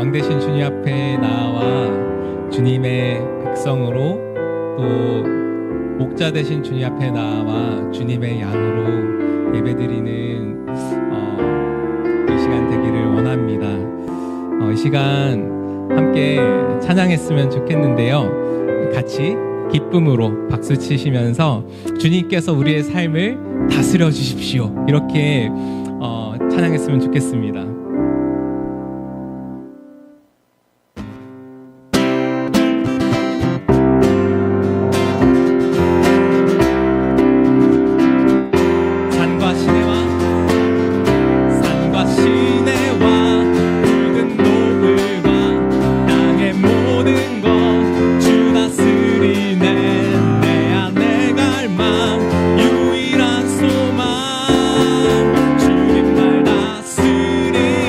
왕 되신 주님 앞에 나와 주님의 백성으로 또 목자 되신 주님 앞에 나와 주님의 양으로 예배드리는 이 시간 되기를 원합니다. 이 시간 함께 찬양했으면 좋겠는데요. 같이 기쁨으로 박수 치시면서 주님께서 우리의 삶을 다스려 주십시오. 이렇게 찬양했으면 좋겠습니다. 주님만 다스리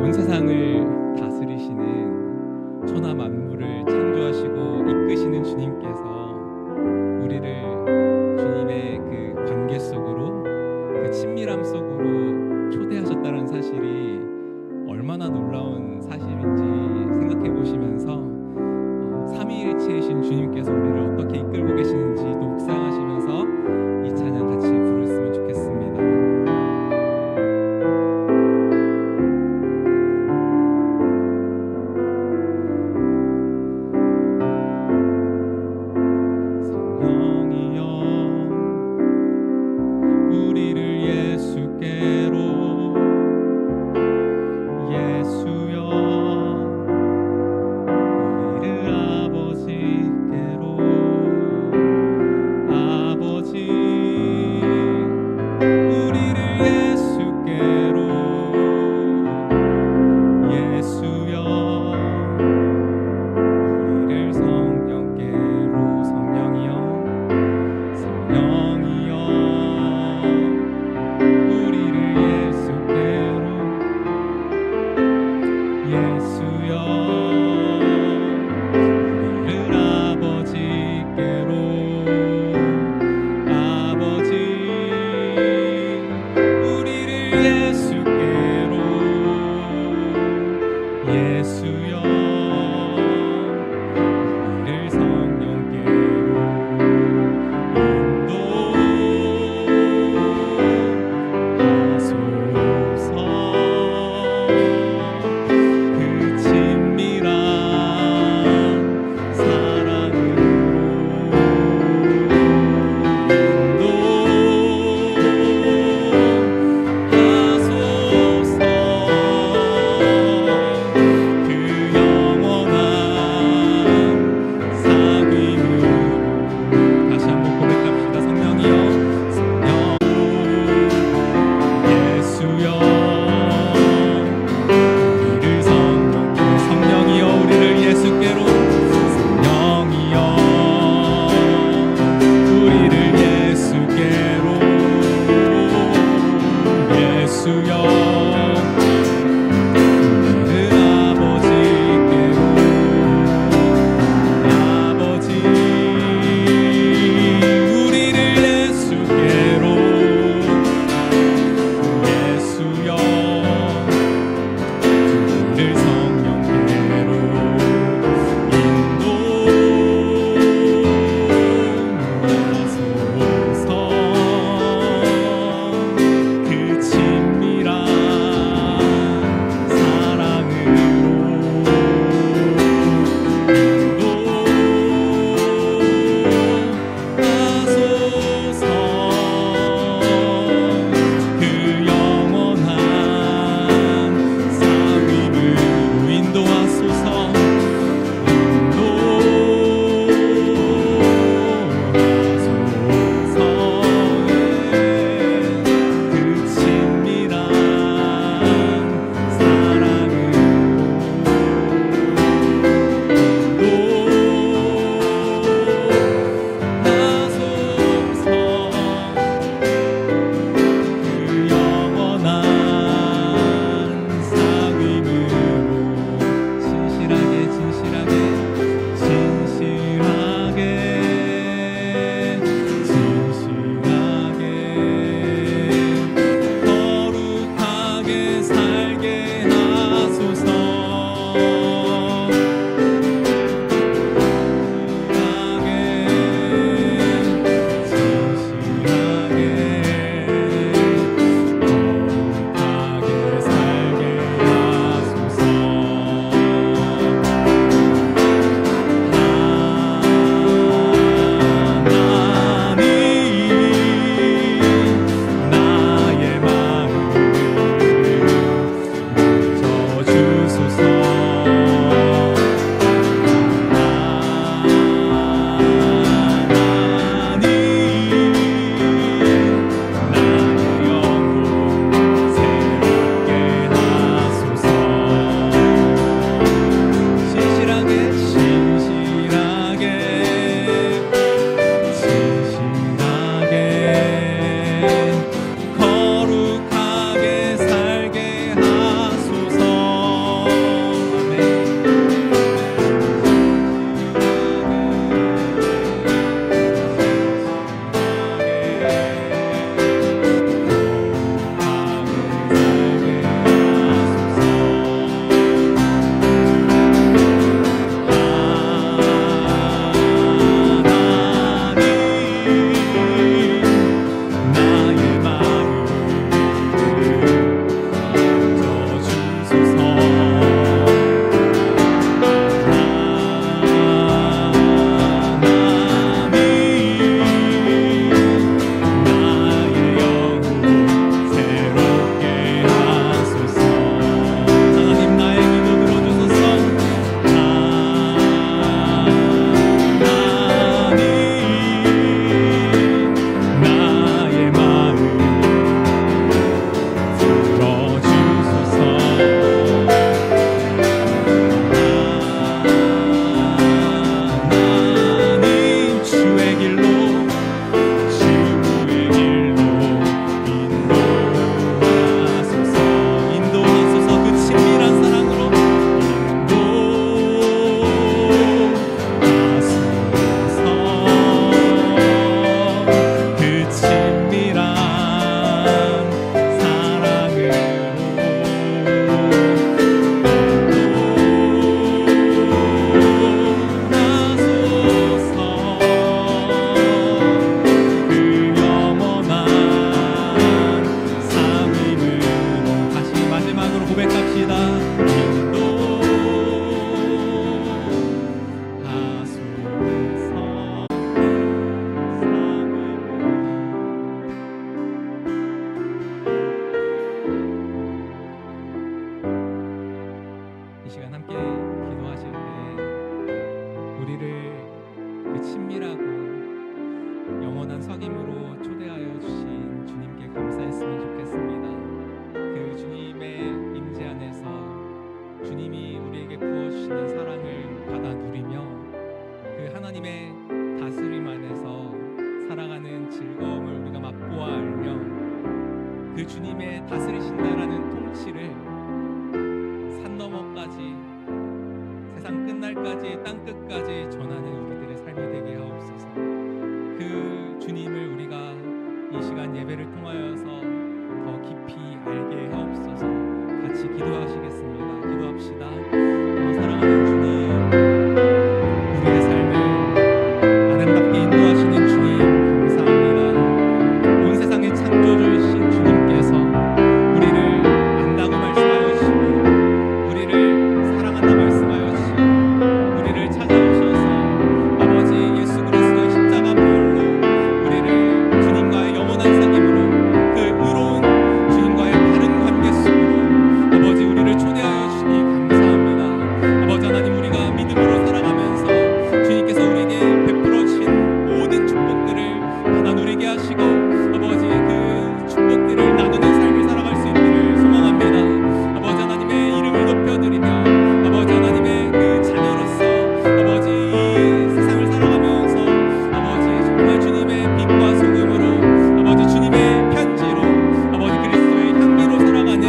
온 세상을 다스리시는 천하 만물을 창조하시고 이끄시는 주님께서 우리를 주님의 그 관계 속으로, 그 친밀함 속으로 초대하셨다는 사실이 얼마나 놀라운 사실인지 생각해 보시면서 삼위일체이신 주님께서 우리를 어떻게 이끌고 계시는지도 묵상하시면서 이 찬양 같이 부르셨으면 좋겠습니다. 성령이여 우리를 예수께로, 예수의 영원한 석임으로 초대하여 주신 주님께 감사했으면 좋겠습니다. 그 주님의 임재 안에서 주님이 우리에게 부어주시는 사랑을 받아 누리며 그 하나님의 다스림 안에서 살아가는 즐거움을 우리가 맛보아 알며 그 주님의 다스리신다라는 통치를 산 너머까지 세상 끝날까지 땅 끝까지 전하는 우리들의 삶이 되게 하옵소서. 그 주님을 우리가 이 시간 예배를 통하여서 더 깊이 알게 하옵소서. 같이 기도하시겠습니다. 기도합시다. 사랑하는 주님, 우리의 삶을 아름답게 인도하시는 주님 감사합니다. 온 세상의 창조주이신 주님께서 우리를 안다고 말씀하여 주시고 우리를 사랑한다 말씀하여 주시고 우리를 찾아오셔서 아버지 예수 그리스도의 십자가 보혈로 우리를 주님과의 영원한 사귐으로 그 의로운 주님과의 바른 관계 속으로 아버지 우리를 초대하여 주시니 감사합니다. 아버지 하나님, 우리가 믿음으로 살아가면서 주님께서 우리에게 베풀어 주신 모든 축복들을 받아 누리게 하시고 아버지 그 축복들을 나누는 삶을 살아갈 수 있기를 소망합니다. 아버지 하나님의 이름을 높여드리며 아버지 하나님의 그 자녀로서 아버지 이 세상을 살아가면서 아버지 정말 주님의 빛과 소금으로 아버지 주님의 편지로 아버지 그리스도의 향기로 살아가는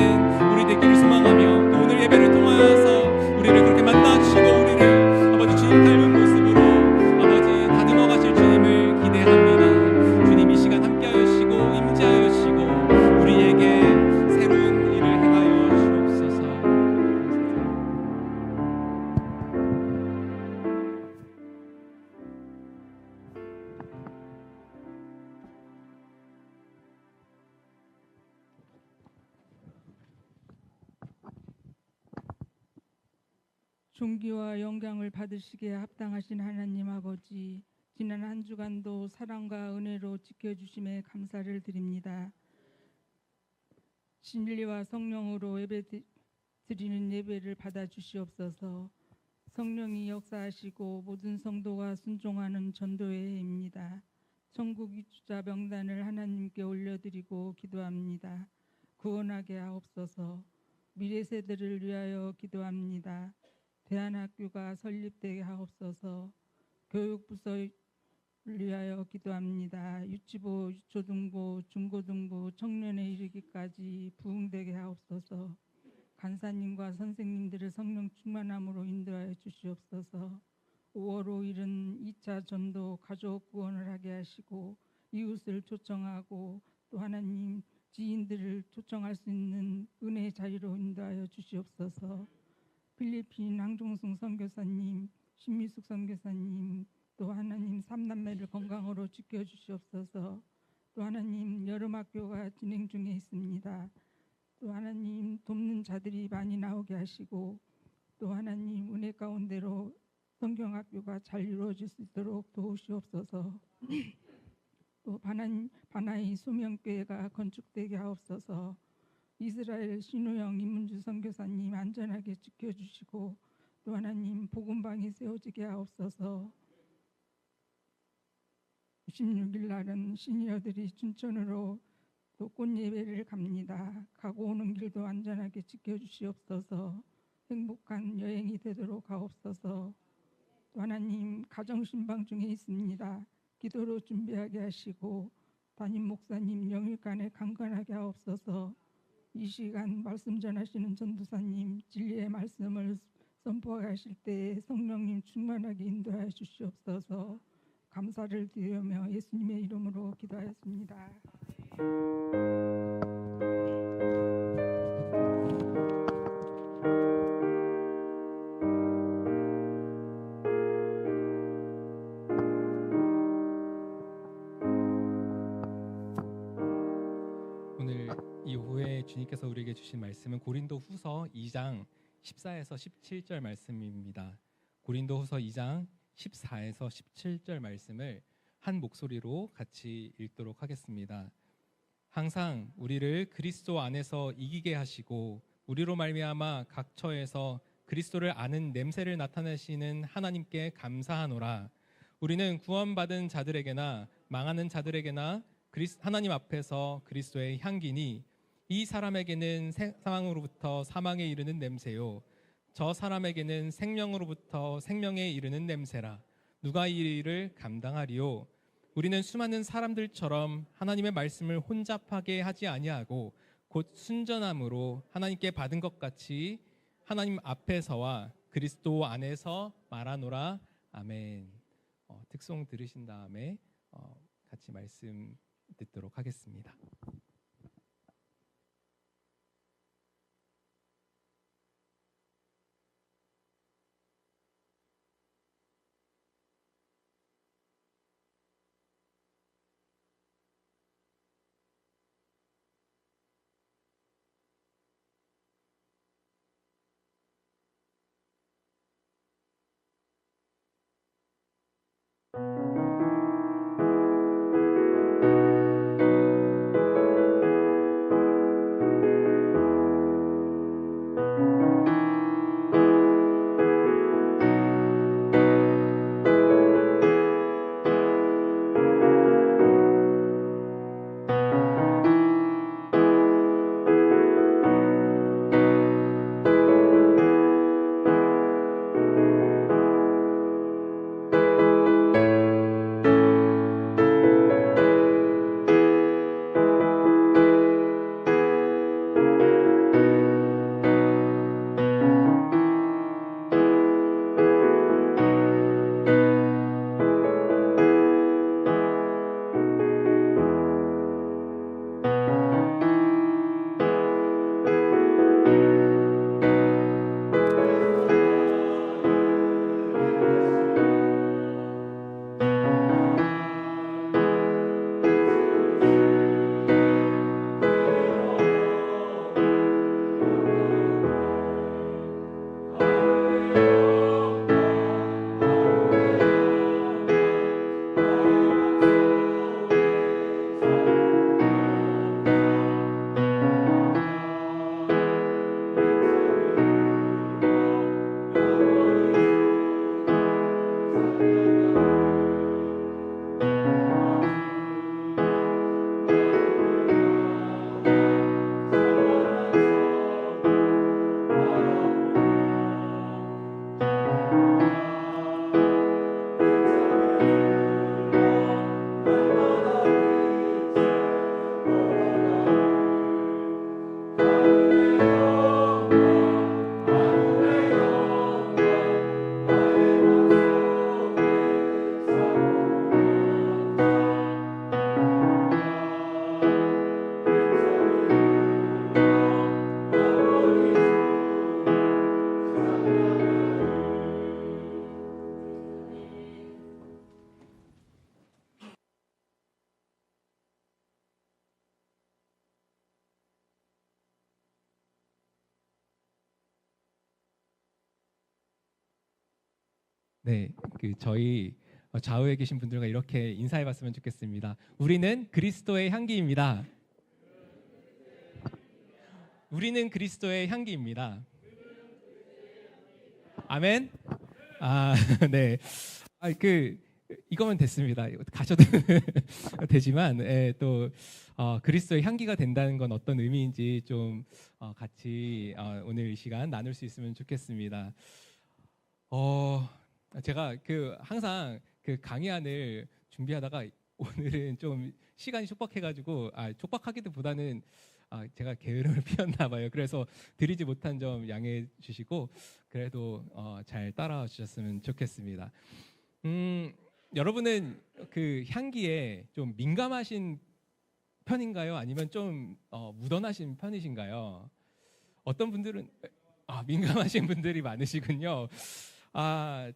우리 되기를 소망하며 또 오늘 예배를 통하여서 우리를 그렇게 만나주시고 우리를 아버지 주님 닮은 모습으로 아버지 다듬어 가실 주님을 기대합니다. 주님 이 시간 함께하여 주시고 임재하여 주시고 우리에게 새로운 일을 행하여 주옵소서. 존귀와 영광을 받으시기에 합당하신 하나님 아버지, 지난 한 주간도 사랑과 은혜로 지켜주심에 감사를 드립니다. 진리와 성령으로 드리는 예배를 받아주시옵소서. 성령이 역사하시고 모든 성도가 순종하는 전도의 해입니다. 천국 입주자 명단을 하나님께 올려드리고 기도합니다. 구원하게 하옵소서. 미래 세대를 위하여 기도합니다. 대안학교가 설립되게 하옵소서. 교육부서를 위하여 기도합니다. 유치부, 유초등부, 중고등부, 청년에 이르기까지 부흥되게 하옵소서. 간사님과 선생님들의 성령 충만함으로 인도하여 주시옵소서. 5월 5일은 2차 전도 가족 구원을 하게 하시고 이웃을 초청하고 또 하나님 지인들을 초청할 수 있는 은혜의 자리로 인도하여 주시옵소서. 필리핀 황종승 선교사님, 신미숙 선교사님, 또 하나님 삼남매를 건강으로 지켜주시옵소서. 또 하나님 여름학교가 진행 중에 있습니다. 또 하나님 돕는 자들이 많이 나오게 하시고 또 하나님 은혜 가운데로 성경학교가 잘 이루어질 수 있도록 도우시옵소서. 또 바나이 소명교회가 건축되게 하옵소서. 이스라엘 신우영 임문주 선교사님 안전하게 지켜주시고 또 하나님 복음방이 세워지게 하옵소서. 16일 날은 시니어들이 춘천으로 또 꽃예배를 갑니다. 가고 오는 길도 안전하게 지켜주시옵소서. 행복한 여행이 되도록 하옵소서. 또 하나님 가정신방 중에 있습니다. 기도로 준비하게 하시고 담임 목사님 영일간에 강건하게 하옵소서. 이 시간 말씀 전하시는 전도사님 진리의 말씀을 선포하실 때 성령님 충만하게 인도하여 주시옵소서. 감사를 드리며 예수님의 이름으로 기도하였습니다. 오늘 이후에 주님께서 우리에게 주신 말씀은 고린도후서 2장 14에서 17절 말씀입니다. 고린도후서 2장 14에서 17절 말씀을 한 목소리로 같이 읽도록 하겠습니다. 항상 우리를 그리스도 안에서 이기게 하시고 우리로 말미암아 각 처에서 그리스도를 아는 냄새를 나타내시는 하나님께 감사하노라. 우리는 구원받은 자들에게나 망하는 자들에게나 하나님 앞에서 그리스도의 향기니 이 사람에게는 사망으로부터 사망에 이르는 냄새요 저 사람에게는 생명으로부터 생명에 이르는 냄새라. 누가 이 일을 감당하리요? 우리는 수많은 사람들처럼 하나님의 말씀을 혼잡하게 하지 아니하고 곧 순전함으로 하나님께 받은 것 같이 하나님 앞에서와 그리스도 안에서 말하노라. 아멘. 특송 들으신 다음에 같이 말씀 듣도록 하겠습니다. 네, 저희 좌우에 계신 분들과 이렇게 인사해봤으면 좋겠습니다. 우리는 그리스도의 향기입니다. 우리는 그리스도의 향기입니다. 아멘. 네. 이거면 됐습니다. 가셔도 되지만 또 그리스도의 향기가 된다는 건 어떤 의미인지 좀 같이 오늘 이 시간 나눌 수 있으면 좋겠습니다. 제가 항상 강의안을 준비하다가 오늘은 좀 시간이 촉박해가지고 촉박하기보다는 제가 게으름을 피웠나 봐요. 그래서 드리지 못한 점 양해해 주시고 그래도 잘 따라와 주셨으면 좋겠습니다. 여러분은 향기에 좀 민감하신 편인가요? 아니면 좀 무던하신 편이신가요? 어떤 분들은 민감하신 분들이 많으시군요.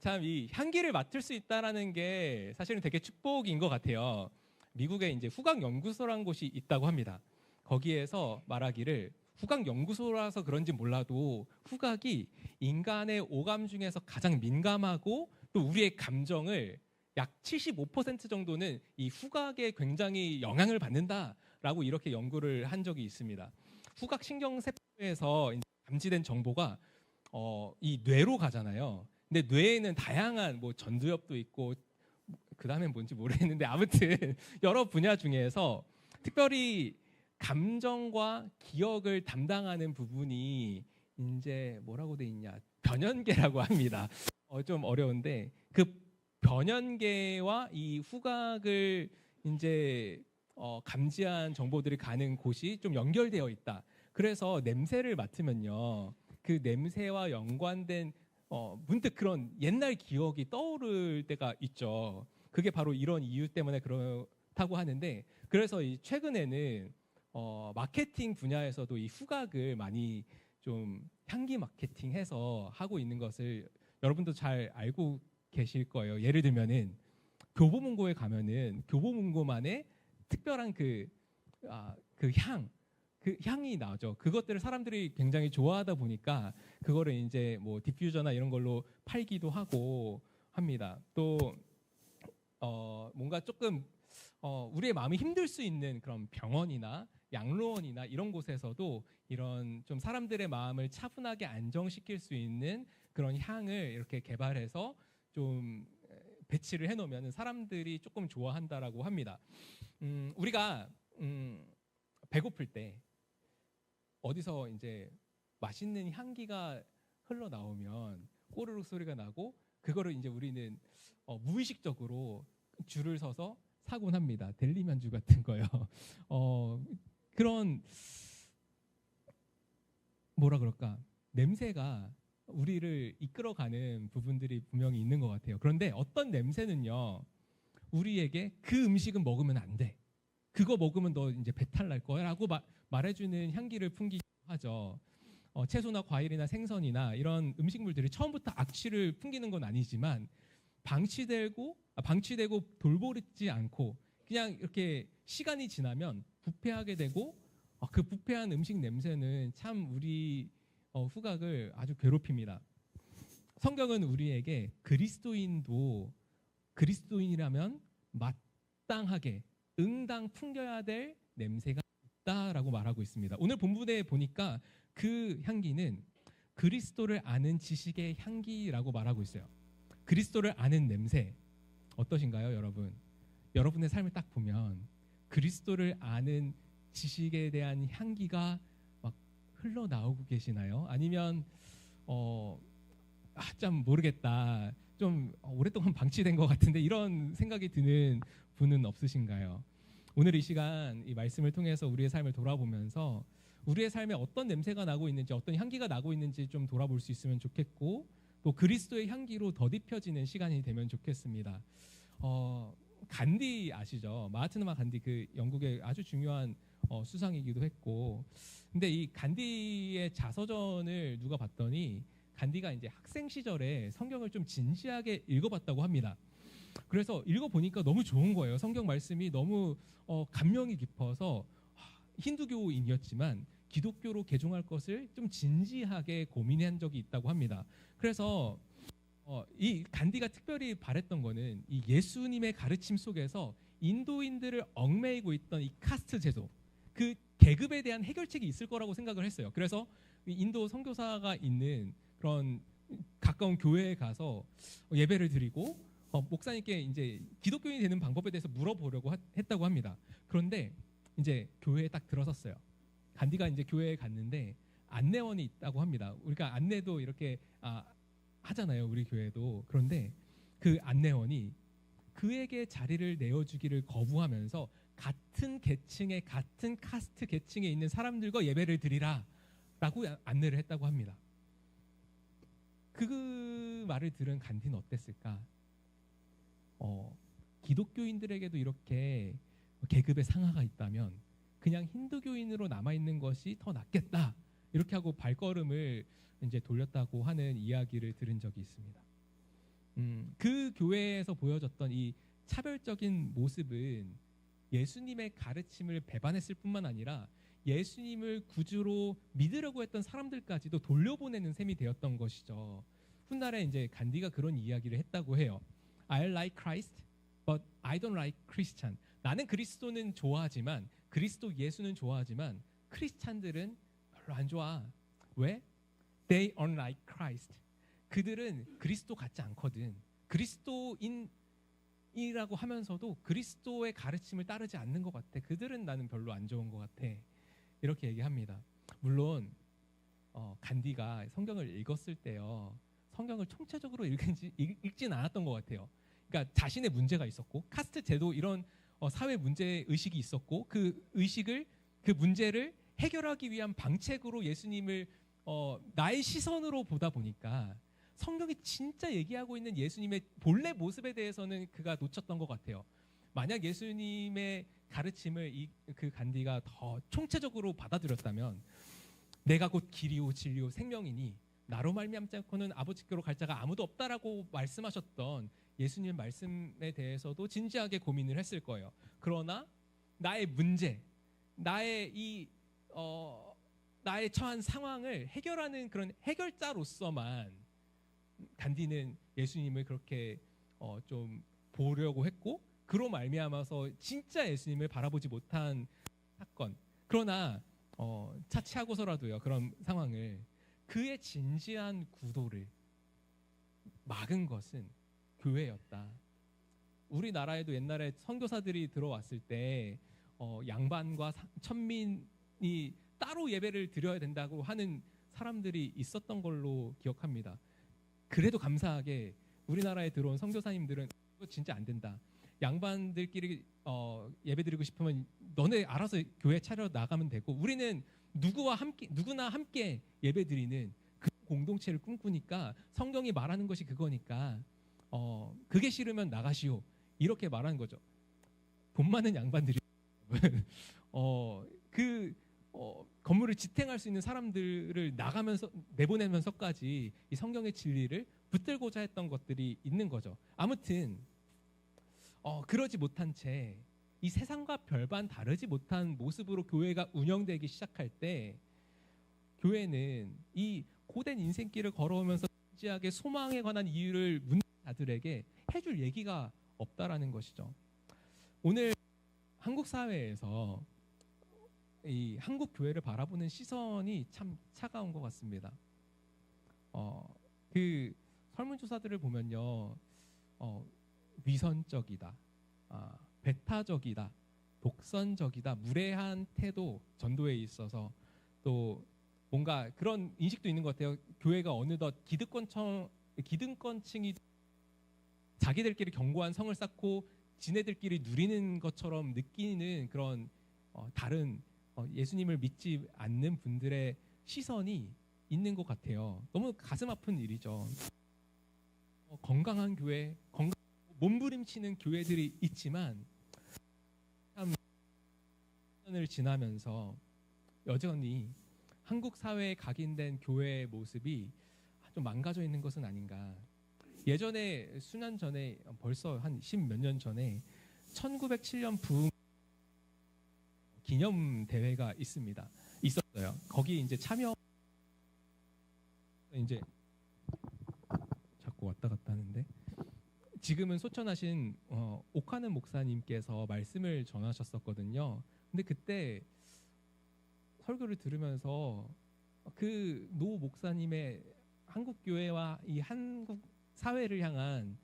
참 이 향기를 맡을 수 있다라는 게 사실은 되게 축복인 것 같아요. 미국에 이제 후각 연구소라는 곳이 있다고 합니다. 거기에서 말하기를 후각 연구소라서 그런지 몰라도 후각이 인간의 오감 중에서 가장 민감하고 또 우리의 감정을 약 75% 정도는 이 후각에 굉장히 영향을 받는다라고 이렇게 연구를 한 적이 있습니다. 후각 신경세포에서 감지된 정보가 이 뇌로 가잖아요. 근데 뇌에는 다양한 전두엽도 있고 그 다음엔 뭔지 모르겠는데 아무튼 여러 분야 중에서 특별히 감정과 기억을 담당하는 부분이 이제 뭐라고 돼 있냐, 변연계라고 합니다. 좀 어려운데 그 변연계와 이 후각을 이제 감지한 정보들이 가는 곳이 좀 연결되어 있다. 그래서 냄새를 맡으면요, 그 냄새와 연관된 문득 그런 옛날 기억이 떠오를 때가 있죠. 그게 바로 이런 이유 때문에 그렇다고 하는데, 그래서 이 최근에는 마케팅 분야에서도 이 후각을 많이 좀 향기 마케팅해서 하고 있는 것을 여러분도 잘 알고 계실 거예요. 예를 들면은 교보문고에 가면은 교보문고만의 특별한 그 향이 나죠. 그것들을 사람들이 굉장히 좋아하다 보니까 그거를 이제 뭐 디퓨저나 이런 걸로 팔기도 하고 합니다. 또 뭔가 조금 우리의 마음이 힘들 수 있는 그런 병원이나 양로원이나 이런 곳에서도 이런 좀 사람들의 마음을 차분하게 안정시킬 수 있는 그런 향을 이렇게 개발해서 좀 배치를 해놓으면 사람들이 조금 좋아한다라고 합니다. 우리가 배고플 때 어디서 이제 맛있는 향기가 흘러나오면 꼬르륵 소리가 나고 그거를 이제 우리는 무의식적으로 줄을 서서 사곤 합니다. 델리면주 같은 거요. 그런 뭐라 그럴까, 냄새가 우리를 이끌어가는 부분들이 분명히 있는 것 같아요. 그런데 어떤 냄새는요, 우리에게 그 음식은 먹으면 안 돼, 그거 먹으면 너 이제 배탈 날 거야라고 말해주는 향기를 풍기기도 하죠. 채소나 과일이나 생선이나 이런 음식물들이 처음부터 악취를 풍기는 건 아니지만 방치되고 돌보지 않고 그냥 이렇게 시간이 지나면 부패하게 되고, 그 부패한 음식 냄새는 참 우리 후각을 아주 괴롭힙니다. 성경은 우리에게 그리스도인도 그리스도인이라면 마땅하게 응당 풍겨야 될 냄새가 있다라고 말하고 있습니다. 오늘 본문에 보니까 그 향기는 그리스도를 아는 지식의 향기라고 말하고 있어요. 그리스도를 아는 냄새 어떠신가요, 여러분? 여러분의 삶을 딱 보면 그리스도를 아는 지식에 대한 향기가 막 흘러나오고 계시나요? 아니면 참 모르겠다, 좀 오랫동안 방치된 것 같은데 이런 생각이 드는 분은 없으신가요? 오늘 이 시간 이 말씀을 통해서 우리의 삶을 돌아보면서 우리의 삶에 어떤 냄새가 나고 있는지, 어떤 향기가 나고 있는지 좀 돌아볼 수 있으면 좋겠고, 또 그리스도의 향기로 덧입혀지는 시간이 되면 좋겠습니다. 간디 아시죠? 마하트마 간디, 그 영국의 아주 중요한 수상이기도 했고, 근데 이 간디의 자서전을 누가 봤더니 간디가 이제 학생 시절에 성경을 좀 진지하게 읽어봤다고 합니다. 그래서 읽어보니까 너무 좋은 거예요. 성경 말씀이 너무 감명이 깊어서 힌두교인이었지만 기독교로 개종할 것을 좀 진지하게 고민한 적이 있다고 합니다. 그래서 이 간디가 특별히 바랬던 거는 이 예수님의 가르침 속에서 인도인들을 얽매이고 있던 이 카스트 제도, 그 계급에 대한 해결책이 있을 거라고 생각을 했어요. 그래서 인도 선교사가 있는 그런 가까운 교회에 가서 예배를 드리고 목사님께 이제 기독교인이 되는 방법에 대해서 물어보려고 했다고 합니다. 그런데 이제 교회에 딱 들어섰어요. 간디가 이제 교회에 갔는데 안내원이 있다고 합니다. 우리가 안내도 이렇게 하잖아요, 우리 교회도. 그런데 그 안내원이 그에게 자리를 내어주기를 거부하면서 같은 계층의, 같은 카스트 계층에 있는 사람들과 예배를 드리라 라고 안내를 했다고 합니다. 그 말을 들은 간디는 어땠을까? 기독교인들에게도 이렇게 계급의 상하가 있다면 그냥 힌두교인으로 남아있는 것이 더 낫겠다, 이렇게 하고 발걸음을 이제 돌렸다고 하는 이야기를 들은 적이 있습니다. 그 교회에서 보여졌던 이 차별적인 모습은 예수님의 가르침을 배반했을 뿐만 아니라 예수님을 구주로 믿으려고 했던 사람들까지도 돌려보내는 셈이 되었던 것이죠. 훗날에 이제 간디가 그런 이야기를 했다고 해요. I like Christ, but I don't like Christian. 나는 그리스도는 좋아하지만, 그리스도 예수는 좋아하지만 크리스찬들은 별로 안 좋아. 왜? They aren't like Christ. 그들은 그리스도 같지 않거든. 그리스도인 이라고 하면서도 그리스도의 가르침을 따르지 않는 것 같아. 그들은 나는 별로 안 좋은 것 같아. 이렇게 얘기합니다. 물론 간디가 성경을 읽었을 때요, 성경을 총체적으로 읽진 않았던 것 같아요. 그러니까 자신의 문제가 있었고, 카스트 제도 이런 사회 문제 의식이 있었고, 그 문제를 해결하기 위한 방책으로 예수님을 나의 시선으로 보다 보니까 성경이 진짜 얘기하고 있는 예수님의 본래 모습에 대해서는 그가 놓쳤던 것 같아요. 만약 예수님의 가르침을 그 간디가 더 총체적으로 받아들였다면, 내가 곧 길이요 진리요 생명이니 나로 말미암지 않고는 아버지께로 갈 자가 아무도 없다라고 말씀하셨던 예수님의 말씀에 대해서도 진지하게 고민을 했을 거예요. 그러나 나의 문제, 나의 나의 처한 상황을 해결하는 그런 해결자로서만 간디는 예수님을 그렇게 좀 보려고 했고, 그로 말미암아서 진짜 예수님을 바라보지 못한 사건. 그러나 차치하고서라도요, 그런 상황을, 그의 진지한 구도를 막은 것은 교회였다. 우리나라에도 옛날에 선교사들이 들어왔을 때 양반과 천민이 따로 예배를 드려야 된다고 하는 사람들이 있었던 걸로 기억합니다. 그래도 감사하게 우리나라에 들어온 선교사님들은 이거 진짜 안 된다. 양반들끼리 예배드리고 싶으면 너네 알아서 교회 차려 나가면 되고, 우리는 누구나 함께 예배드리는 그 공동체를 꿈꾸니까 성경이 말하는 것이 그거니까 그게 싫으면 나가시오, 이렇게 말하는 거죠. 돈 많은 양반들이 건물을 지탱할 수 있는 사람들을 내보내면서까지 이 성경의 진리를 붙들고자 했던 것들이 있는 거죠. 아무튼 그러지 못한 채 이 세상과 별반 다르지 못한 모습으로 교회가 운영되기 시작할 때, 교회는 이 고된 인생길을 걸어오면서 진지하게 소망에 관한 이유를 묻는 자들에게 해줄 얘기가 없다라는 것이죠. 오늘 한국 사회에서 이 한국 교회를 바라보는 시선이 참 차가운 것 같습니다. 그 설문조사들을 보면요, 위선적이다, 배타적이다, 독선적이다, 무례한 태도, 전도에 있어서 또 뭔가 그런 인식도 있는 것 같아요. 교회가 어느덧 기득권층이 자기들끼리 견고한 성을 쌓고 지네들끼리 누리는 것처럼 느끼는 그런 다른 예수님을 믿지 않는 분들의 시선이 있는 것 같아요. 너무 가슴 아픈 일이죠. 건강한 교회, 몸부림치는 교회들이 있지만 참 시간을 지나면서 여전히 한국 사회에 각인된 교회의 모습이 좀 망가져 있는 것은 아닌가. 예전에 수년 전에, 벌써 한 10몇 년 전에 1907년 부흥 기념 대회가 있었어요. 거기 이제 참여, 이제 자꾸 왔다 갔다 하는데, 지금은 소천하신 옥하는 목사님께서 말씀을 전하셨었거든요. 근데 그때 설교를 들으면서 그 노 목사님의 한국 교회와 이 한국 사회를 향한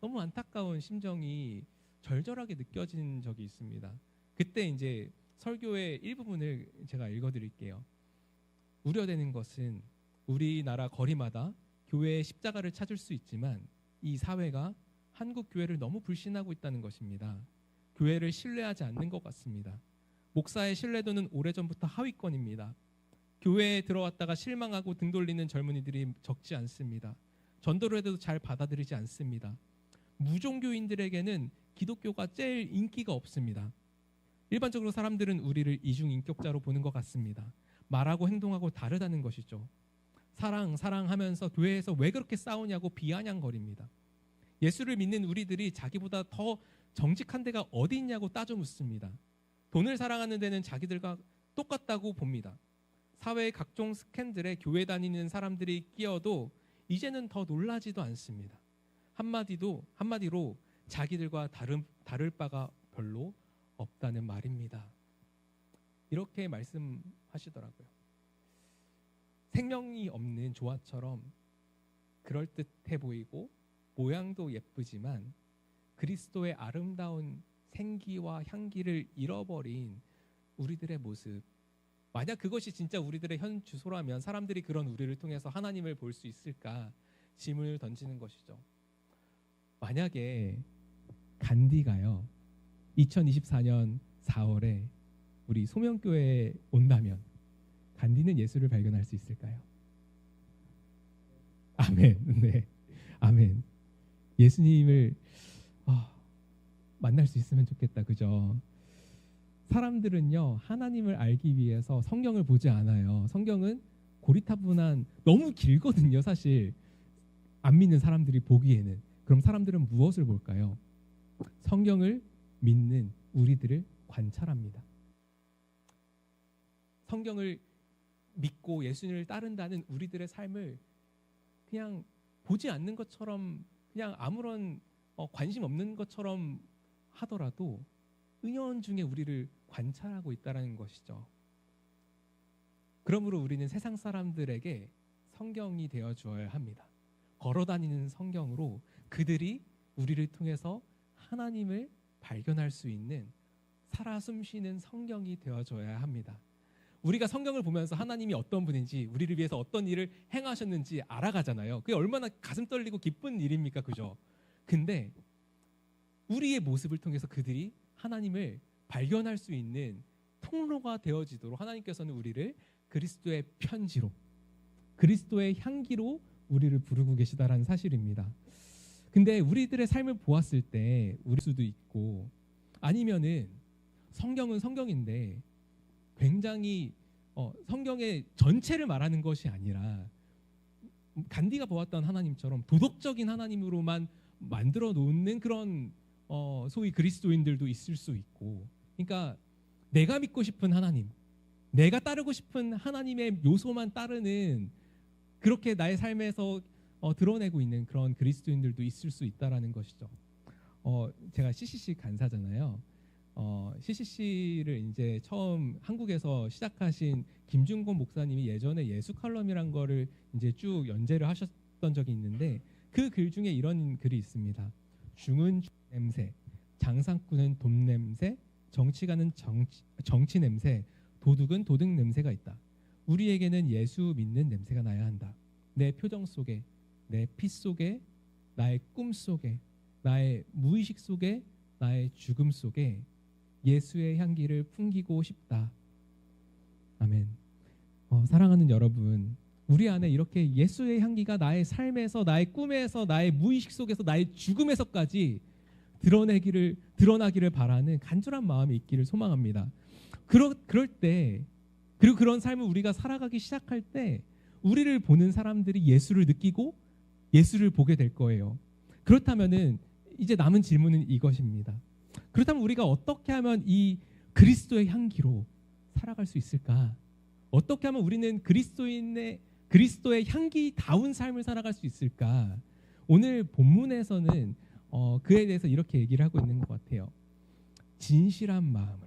너무 안타까운 심정이 절절하게 느껴진 적이 있습니다. 그때 이제 설교의 일부분을 제가 읽어드릴게요. 우려되는 것은 우리나라 거리마다 교회의 십자가를 찾을 수 있지만 이 사회가 한국 교회를 너무 불신하고 있다는 것입니다. 교회를 신뢰하지 않는 것 같습니다. 목사의 신뢰도는 오래전부터 하위권입니다. 교회에 들어왔다가 실망하고 등 돌리는 젊은이들이 적지 않습니다. 전도를 해도 잘 받아들이지 않습니다. 무종교인들에게는 기독교가 제일 인기가 없습니다. 일반적으로 사람들은 우리를 이중인격자로 보는 것 같습니다. 말하고 행동하고 다르다는 것이죠. 사랑하면서 교회에서 왜 그렇게 싸우냐고 비아냥거립니다. 예수를 믿는 우리들이 자기보다 더 정직한 데가 어디 있냐고 따져 묻습니다. 돈을 사랑하는 데는 자기들과 똑같다고 봅니다. 사회의 각종 스캔들에 교회 다니는 사람들이 끼어도 이제는 더 놀라지도 않습니다. 한마디로 자기들과 다를 바가 별로 없다는 말입니다. 이렇게 말씀하시더라고요. 생명이 없는 조화처럼 그럴듯해 보이고 모양도 예쁘지만 그리스도의 아름다운 생기와 향기를 잃어버린 우리들의 모습, 만약 그것이 진짜 우리들의 현 주소라면 사람들이 그런 우리를 통해서 하나님을 볼 수 있을까 질문을 던지는 것이죠. 만약에 간디가요 2024년 4월에 우리 소명교회에 온다면 간디는 예수를 발견할 수 있을까요? 아멘. 네, 아멘. 예수님을 만날 수 있으면 좋겠다, 그죠? 사람들은요 하나님을 알기 위해서 성경을 보지 않아요. 성경은 고리타분한, 너무 길거든요. 사실 안 믿는 사람들이 보기에는. 그럼 사람들은 무엇을 볼까요? 성경을 믿는 우리들을 관찰합니다. 성경을 믿고 예수님을 따른다는 우리들의 삶을 그냥 보지 않는 것처럼, 그냥 아무런 관심 없는 것처럼 하더라도 은연중에 우리를 관찰하고 있다는 것이죠. 그러므로 우리는 세상 사람들에게 성경이 되어 주어야 합니다. 걸어다니는 성경으로 그들이 우리를 통해서 하나님을 발견할 수 있는 살아 숨쉬는 성경이 되어줘야 합니다. 우리가 성경을 보면서 하나님이 어떤 분인지, 우리를 위해서 어떤 일을 행하셨는지 알아가잖아요. 그게 얼마나 가슴 떨리고 기쁜 일입니까, 그죠? 근데 우리의 모습을 통해서 그들이 하나님을 발견할 수 있는 통로가 되어지도록 하나님께서는 우리를 그리스도의 편지로, 그리스도의 향기로 우리를 부르고 계시다라는 사실입니다. 근데 우리들의 삶을 보았을 때 우리 수도 있고, 아니면은 성경은 성경인데 굉장히 성경의 전체를 말하는 것이 아니라 간디가 보았던 하나님처럼 도덕적인 하나님으로만 만들어 놓는 그런 소위 그리스도인들도 있을 수 있고, 그러니까 내가 믿고 싶은 하나님, 내가 따르고 싶은 하나님의 요소만 따르는, 그렇게 나의 삶에서 드러내고 있는 그런 그리스도인들도 있을 수 있다라는 것이죠. 제가 CCC 간사잖아요. CCC를 이제 처음 한국에서 시작하신 김준곤 목사님이 예전에 예수 칼럼이란 거를 이제 쭉 연재를 하셨던 적이 있는데, 그 글 중에 이런 글이 있습니다. 중은 중 냄새, 장사꾼은 돈 냄새, 정치가는 정치 냄새, 도둑은 도둑 냄새가 있다. 우리에게는 예수 믿는 냄새가 나야 한다. 내 표정 속에, 내 피 속에, 나의 꿈 속에, 나의 무의식 속에, 나의 죽음 속에 예수의 향기를 풍기고 싶다. 아멘. 사랑하는 여러분, 우리 안에 이렇게 예수의 향기가 나의 삶에서, 나의 꿈에서, 나의 무의식 속에서, 나의 죽음에서까지 드러나기를 바라는 간절한 마음이 있기를 소망합니다. 그럴 때, 그리고 그런 삶을 우리가 살아가기 시작할 때 우리를 보는 사람들이 예수를 느끼고 예수를 보게 될 거예요. 그렇다면은 이제 남은 질문은 이것입니다. 그렇다면 우리가 어떻게 하면 이 그리스도의 향기로 살아갈 수 있을까? 어떻게 하면 우리는 그리스도의 향기다운 삶을 살아갈 수 있을까? 오늘 본문에서는 그에 대해서 이렇게 얘기를 하고 있는 것 같아요. 진실한 마음으로.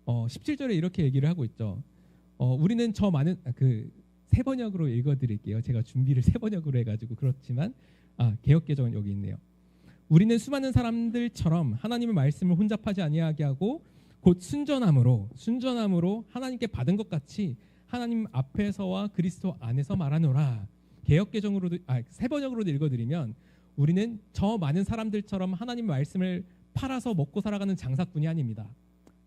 17절에 이렇게 얘기를 하고 있죠. 우리는 저 많은 세 번역으로 읽어드릴게요. 제가 준비를 세 번역으로 해가지고 그렇지만 개역개정은 여기 있네요. 우리는 수많은 사람들처럼 하나님의 말씀을 혼잡하지 아니하게 하고 곧 순전함으로 하나님께 받은 것 같이 하나님 앞에서와 그리스도 안에서 말하노라. 개역개정으로도 세 번역으로도 읽어드리면, 우리는 저 많은 사람들처럼 하나님 말씀을 팔아서 먹고 살아가는 장사꾼이 아닙니다.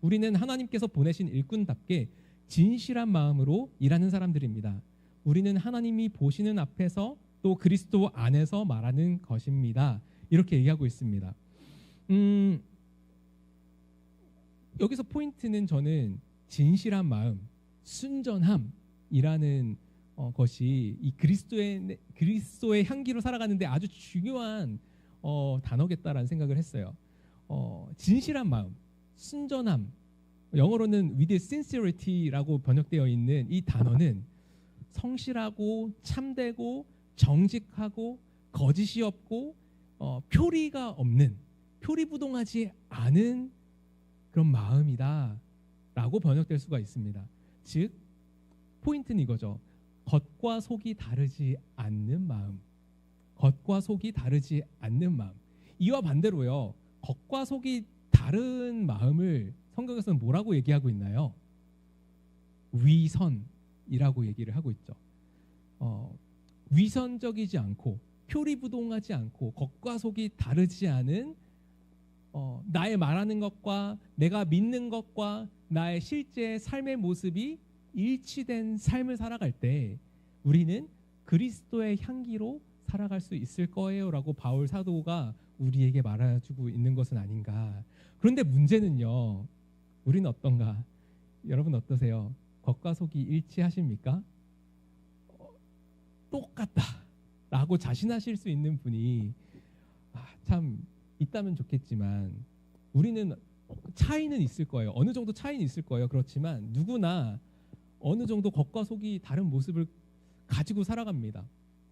우리는 하나님께서 보내신 일꾼답게 진실한 마음으로 일하는 사람들입니다. 우리는 하나님이 보시는 앞에서 또 그리스도 안에서 말하는 것입니다. 이렇게 얘기하고 있습니다. 여기서 포인트는 저는 진실한 마음, 순전함이라는 것이 이 그리스도의 향기로 살아가는데 아주 중요한 단어겠다라는 생각을 했어요. 진실한 마음, 순전함, 영어로는 with sincerity라고 번역되어 있는 이 단어는 성실하고 참되고 정직하고 거짓이 없고 표리가 없는, 표리부동하지 않은 그런 마음이다 라고 번역될 수가 있습니다. 즉 포인트는 이거죠. 겉과 속이 다르지 않는 마음, 겉과 속이 다르지 않는 마음. 이와 반대로요. 겉과 속이 다른 마음을 성경에서는 뭐라고 얘기하고 있나요? 위선이라고 얘기를 하고 있죠. 위선적이지 않고 표리부동하지 않고 겉과 속이 다르지 않은 나의 말하는 것과 내가 믿는 것과 나의 실제 삶의 모습이 일치된 삶을 살아갈 때 우리는 그리스도의 향기로 살아갈 수 있을 거예요라고 바울 사도가 우리에게 말해주고 있는 것은 아닌가. 그런데 문제는요. 우리는 어떤가? 여러분 어떠세요? 겉과 속이 일치하십니까? 똑같다라고 자신하실 수 있는 분이 참 있다면 좋겠지만 우리는 차이는 있을 거예요. 어느 정도 차이는 있을 거예요. 그렇지만 누구나 어느 정도 겉과 속이 다른 모습을 가지고 살아갑니다.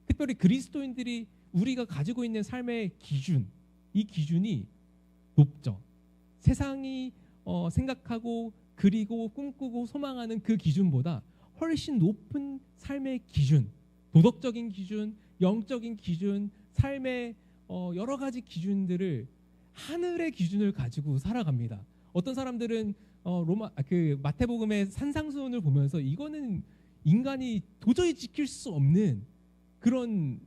특별히 그리스도인들이 우리가 가지고 있는 삶의 기준, 이 기준이 높죠. 세상이 생각하고 그리고 꿈꾸고 소망하는 그 기준보다 훨씬 높은 삶의 기준, 도덕적인 기준, 영적인 기준, 삶의 여러 가지 기준들을 하늘의 기준을 가지고 살아갑니다. 어떤 사람들은 마태복음의 산상수훈을 보면서 이거는 인간이 도저히 지킬 수 없는 그런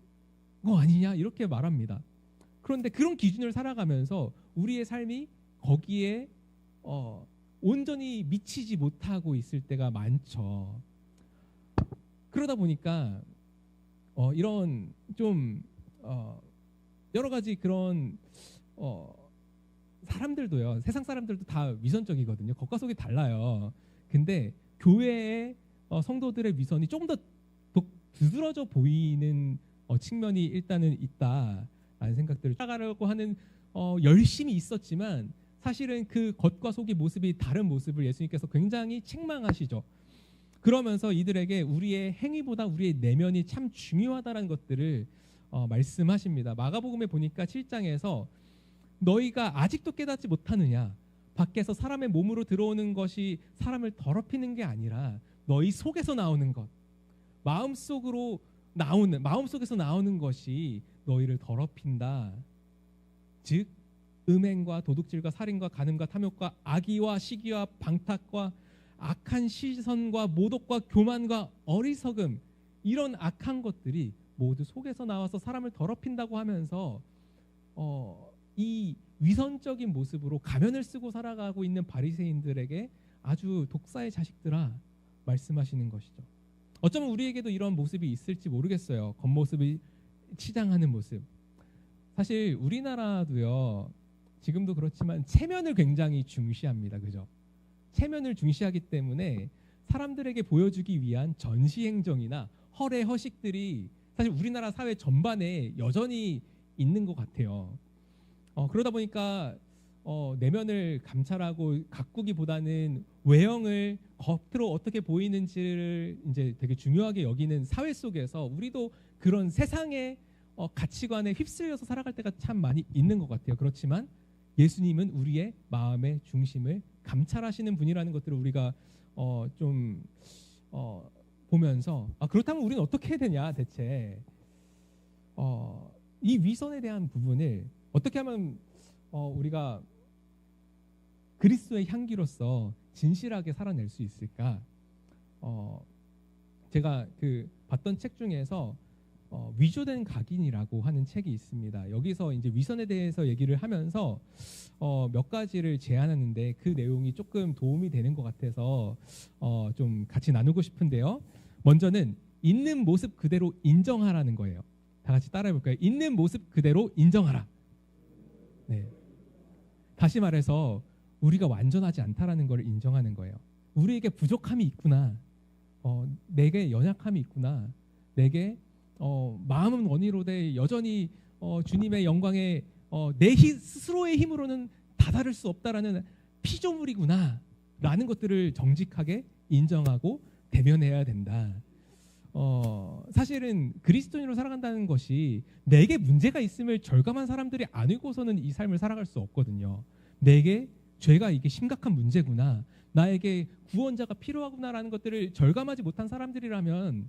거 아니냐 이렇게 말합니다. 그런데 그런 기준을 살아가면서 우리의 삶이 거기에 온전히 미치지 못하고 있을 때가 많죠. 그러다 보니까 이런 좀 여러 가지 그런 사람들도요. 세상 사람들도 다 위선적이거든요. 겉과 속이 달라요. 근데 교회의 성도들의 위선이 조금 더 두드러져 보이는 측면이 일단은 있다라는 생각들을 살아가려고 하는 열심이 있었지만 사실은 그 겉과 속의 모습이 다른 모습을 예수님께서 굉장히 책망하시죠. 그러면서 이들에게 우리의 행위보다 우리의 내면이 참 중요하다는 것들을 말씀하십니다. 마가복음에 보니까 7장에서 너희가 아직도 깨닫지 못하느냐? 밖에서 사람의 몸으로 들어오는 것이 사람을 더럽히는 게 아니라 너희 속에서 나오는 것, 마음속에서 나오는 것이 너희를 더럽힌다. 즉 음행과 도둑질과 살인과 간음과 탐욕과 악의와 시기와 방탕과 악한 시선과 모독과 교만과 어리석음, 이런 악한 것들이 모두 속에서 나와서 사람을 더럽힌다고 하면서 이 위선적인 모습으로 가면을 쓰고 살아가고 있는 바리새인들에게 아주 독사의 자식들아 말씀하시는 것이죠. 어쩌면 우리에게도 이런 모습이 있을지 모르겠어요. 겉모습이 치장하는 모습. 사실 우리나라도요. 지금도 그렇지만 체면을 굉장히 중시합니다. 그죠? 체면을 중시하기 때문에 사람들에게 보여주기 위한 전시행정이나 허례 허식들이 사실 우리나라 사회 전반에 여전히 있는 것 같아요. 그러다 보니까 내면을 감찰하고 가꾸기보다는 외형을 겉으로 어떻게 보이는지를 이제 되게 중요하게 여기는 사회 속에서 우리도 그런 세상의 가치관에 휩쓸려서 살아갈 때가 참 많이 있는 것 같아요. 그렇지만 예수님은 우리의 마음의 중심을 감찰하시는 분이라는 것들을 우리가 좀 보면서 그렇다면 우리는 어떻게 해야 되냐 대체 이 위선에 대한 부분을 어떻게 하면 우리가 그리스도의 향기로서 진실하게 살아낼 수 있을까? 제가 봤던 책 중에서 위조된 각인이라고 하는 책이 있습니다. 여기서 이제 위선에 대해서 얘기를 하면서 몇 가지를 제안하는데 그 내용이 조금 도움이 되는 것 같아서 좀 같이 나누고 싶은데요. 먼저는 있는 모습 그대로 인정하라는 거예요. 다 같이 따라해 볼까요? 있는 모습 그대로 인정하라. 네. 다시 말해서 우리가 완전하지 않다라는 걸 인정하는 거예요. 우리에게 부족함이 있구나. 내게 연약함이 있구나. 내게 마음은 원이로되 여전히 주님의 영광에 내 스스로의 힘으로는 다다를 수 없다라는 피조물이구나 라는 것들을 정직하게 인정하고 대면해야 된다. 사실은 그리스도인으로 살아간다는 것이 내게 문제가 있음을 절감한 사람들이 아니고서는 이 삶을 살아갈 수 없거든요. 내게 죄가 이게 심각한 문제구나, 나에게 구원자가 필요하구나라는 것들을 절감하지 못한 사람들이라면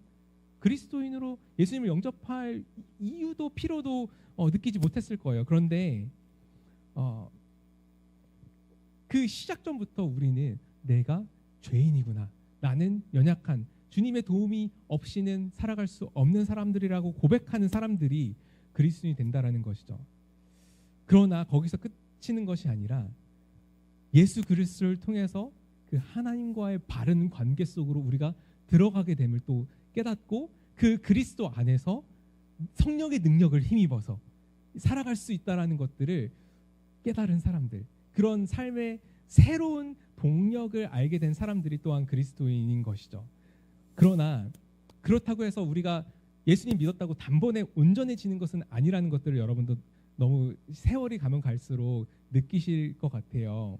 그리스도인으로 예수님을 영접할 이유도 필요도 느끼지 못했을 거예요. 그런데 그 시작점부터 우리는 내가 죄인이구나, 나는 연약한, 주님의 도움이 없이는 살아갈 수 없는 사람들이라고 고백하는 사람들이 그리스도인이 된다라는 것이죠. 그러나 거기서 끝이는 것이 아니라 예수 그리스도를 통해서 그 하나님과의 바른 관계 속으로 우리가 들어가게 됨을 또 깨닫고 그 그리스도 안에서 성령의 능력을 힘입어서 살아갈 수 있다라는 것들을 깨달은 사람들, 그런 삶의 새로운 동력을 알게 된 사람들이 또한 그리스도인인 것이죠. 그러나 그렇다고 해서 우리가 예수님 믿었다고 단번에 온전해지는 것은 아니라는 것들을 여러분도 너무 세월이 가면 갈수록 느끼실 것 같아요.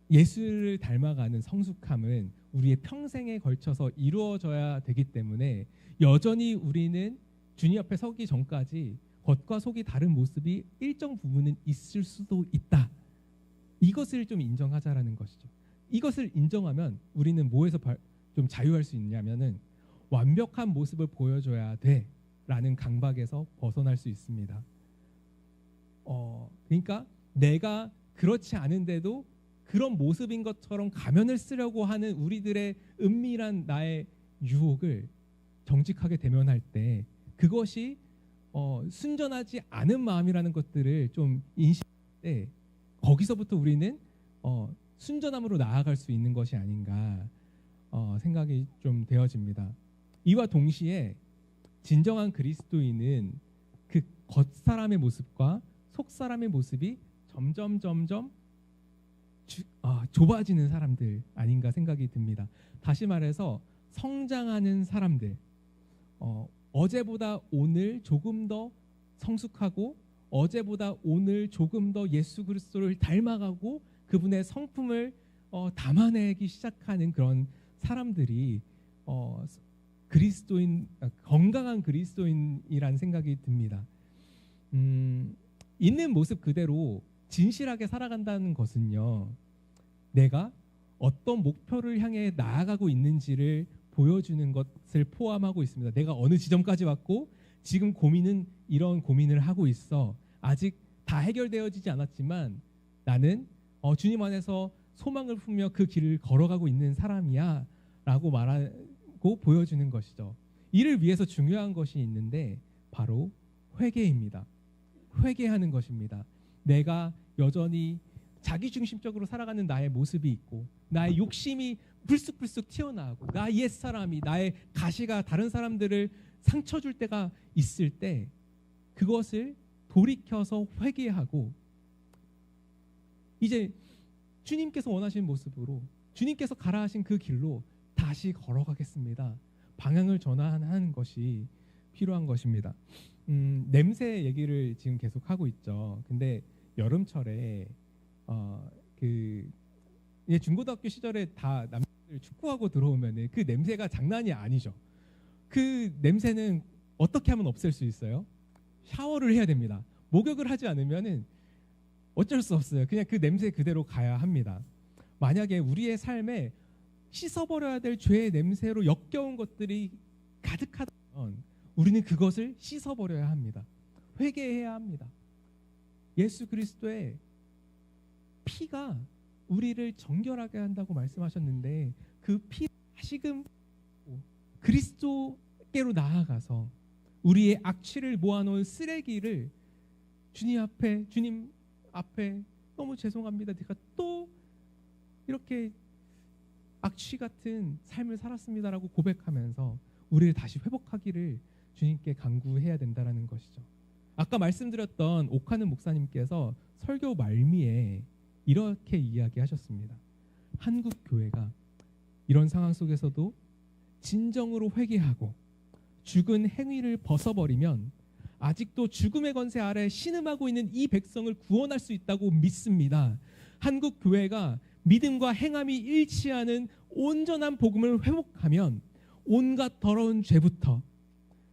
예수를 닮아가는 성숙함은 우리의 평생에 걸쳐서 이루어져야 되기 때문에 여전히 우리는 주님 앞에 서기 전까지 겉과 속이 다른 모습이 일정 부분은 있을 수도 있다. 이것을 좀 인정하자라는 것이죠. 이것을 인정하면 우리는 뭐에서 좀 자유할 수 있냐면은 완벽한 모습을 보여줘야 돼라는 강박에서 벗어날 수 있습니다. 그러니까 내가 그렇지 않은데도 그런 모습인 것처럼 가면을 쓰려고 하는 우리들의 은밀한 나의 유혹을 정직하게 대면할 때 그것이 순전하지 않은 마음이라는 것들을 좀 인식할 때 거기서부터 우리는 순전함으로 나아갈 수 있는 것이 아닌가 생각이 좀 되어집니다. 이와 동시에 진정한 그리스도인은 그 겉사람의 모습과 속사람의 모습이 점점 좁아지는 사람들 아닌가 생각이 듭니다. 다시 말해서 성장하는 사람들, 어제보다 오늘 조금 더 성숙하고 어제보다 오늘 조금 더 예수 그리스도를 닮아가고 그분의 성품을 담아내기 시작하는 그런 사람들이 건강한 그리스도인이라는 생각이 듭니다. 있는 모습 그대로 진실하게 살아간다는 것은요, 내가 어떤 목표를 향해 나아가고 있는지를 보여주는 것을 포함하고 있습니다. 내가 어느 지점까지 왔고 지금 고민은 이런 고민을 하고 있어. 아직 다 해결되어지지 않았지만 나는 주님 안에서 소망을 품며 그 길을 걸어가고 있는 사람이야 라고 말하고 보여주는 것이죠. 이를 위해서 중요한 것이 있는데 바로 회개입니다. 회개하는 것입니다. 내가 여전히 자기중심적으로 살아가는 나의 모습이 있고 나의 욕심이 불쑥불쑥 튀어나오고 나의 옛사람이, 나의 가시가 다른 사람들을 상처 줄 때가 있을 때 그것을 돌이켜서 회개하고 이제 주님께서 원하시는 모습으로 주님께서 가라 하신 그 길로 다시 걸어가겠습니다. 방향을 전환하는 것이 필요한 것입니다. 냄새 얘기를 지금 계속 하고 있죠. 근데 여름철에 중고등학교 시절에 다 남자들 축구하고 들어오면은 그 냄새가 장난이 아니죠. 그 냄새는 어떻게 하면 없앨 수 있어요? 샤워를 해야 됩니다. 목욕을 하지 않으면은 어쩔 수 없어요. 그냥 그 냄새 그대로 가야 합니다. 만약에 우리의 삶에 씻어버려야 될 죄의 냄새로 역겨운 것들이 가득하다면 우리는 그것을 씻어버려야 합니다. 회개해야 합니다. 예수 그리스도의 피가 우리를 정결하게 한다고 말씀하셨는데 그 피 다시금 그리스도께로 나아가서 우리의 악취를 모아놓은 쓰레기를 주님 앞에 너무 죄송합니다. 제가 또 이렇게 악취 같은 삶을 살았습니다라고 고백하면서 우리를 다시 회복하기를 주님께 간구해야 된다는 것이죠. 아까 말씀드렸던 옥하는 목사님께서 설교 말미에 이렇게 이야기하셨습니다. 한국 교회가 이런 상황 속에서도 진정으로 회개하고 죽은 행위를 벗어버리면 아직도 죽음의 권세 아래 신음하고 있는 이 백성을 구원할 수 있다고 믿습니다. 한국 교회가 믿음과 행함이 일치하는 온전한 복음을 회복하면 온갖 더러운 죄부터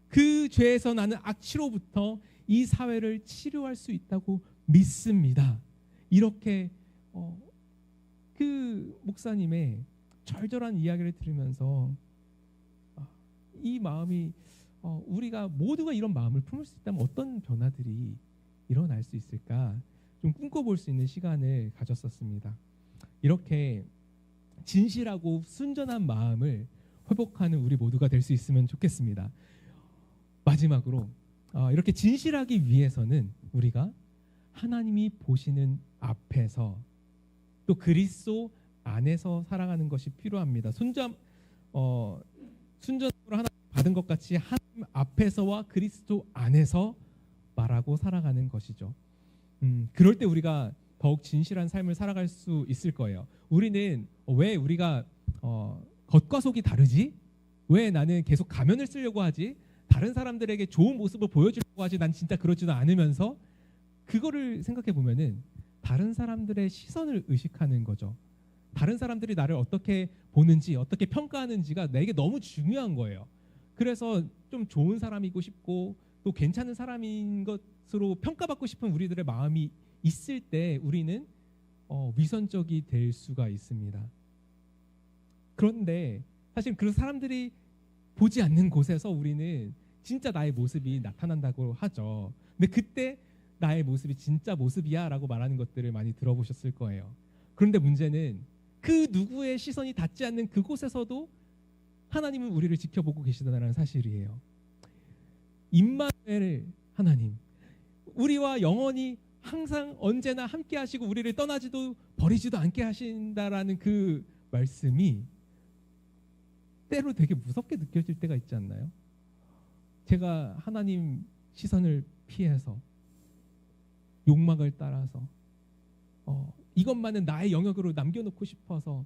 그 죄에서 나는 악취로부터 이 사회를 치료할 수 있다고 믿습니다. 이렇게 그 목사님의 절절한 이야기를 들으면서 이 마음이 우리가 모두가 이런 마음을 품을 수 있다면 어떤 변화들이 일어날 수 있을까? 좀 꿈꿔볼 수 있는 시간을 가졌었습니다. 이렇게 진실하고 순전한 마음을 회복하는 우리 모두가 될 수 있으면 좋겠습니다. 마지막으로 이렇게 진실하기 위해서는 우리가 하나님이 보시는 앞에서 또 그리스도 안에서 살아가는 것이 필요합니다. 순전으로 하나님 받은 것 같이 하나님 앞에서와 그리스도 안에서 말하고 살아가는 것이죠. 그럴 때 우리가 더욱 진실한 삶을 살아갈 수 있을 거예요. 우리는 왜 우리가 겉과 속이 다르지? 왜 나는 계속 가면을 쓰려고 하지? 다른 사람들에게 좋은 모습을 보여주려고 하지? 난 진짜 그러지도 않으면서 그거를 생각해 보면은 다른 사람들의 시선을 의식하는 거죠. 다른 사람들이 나를 어떻게 보는지, 어떻게 평가하는지가 내게 너무 중요한 거예요. 그래서 좀 좋은 사람이고 싶고 또 괜찮은 사람인 것으로 평가받고 싶은 우리들의 마음이 있을 때 우리는 위선적이 될 수가 있습니다. 그런데 사실 그 사람들이 보지 않는 곳에서 우리는 진짜 나의 모습이 나타난다고 하죠. 근데 그때 나의 모습이 진짜 모습이야 라고 말하는 것들을 많이 들어보셨을 거예요. 그런데 문제는 그 누구의 시선이 닿지 않는 그곳에서도 하나님은 우리를 지켜보고 계시다는 사실이에요. 임마누엘 하나님, 우리와 영원히 항상 언제나 함께 하시고 우리를 떠나지도 버리지도 않게 하신다라는 그 말씀이 때로 되게 무섭게 느껴질 때가 있지 않나요? 제가 하나님 시선을 피해서 욕망을 따라서 이것만은 나의 영역으로 남겨놓고 싶어서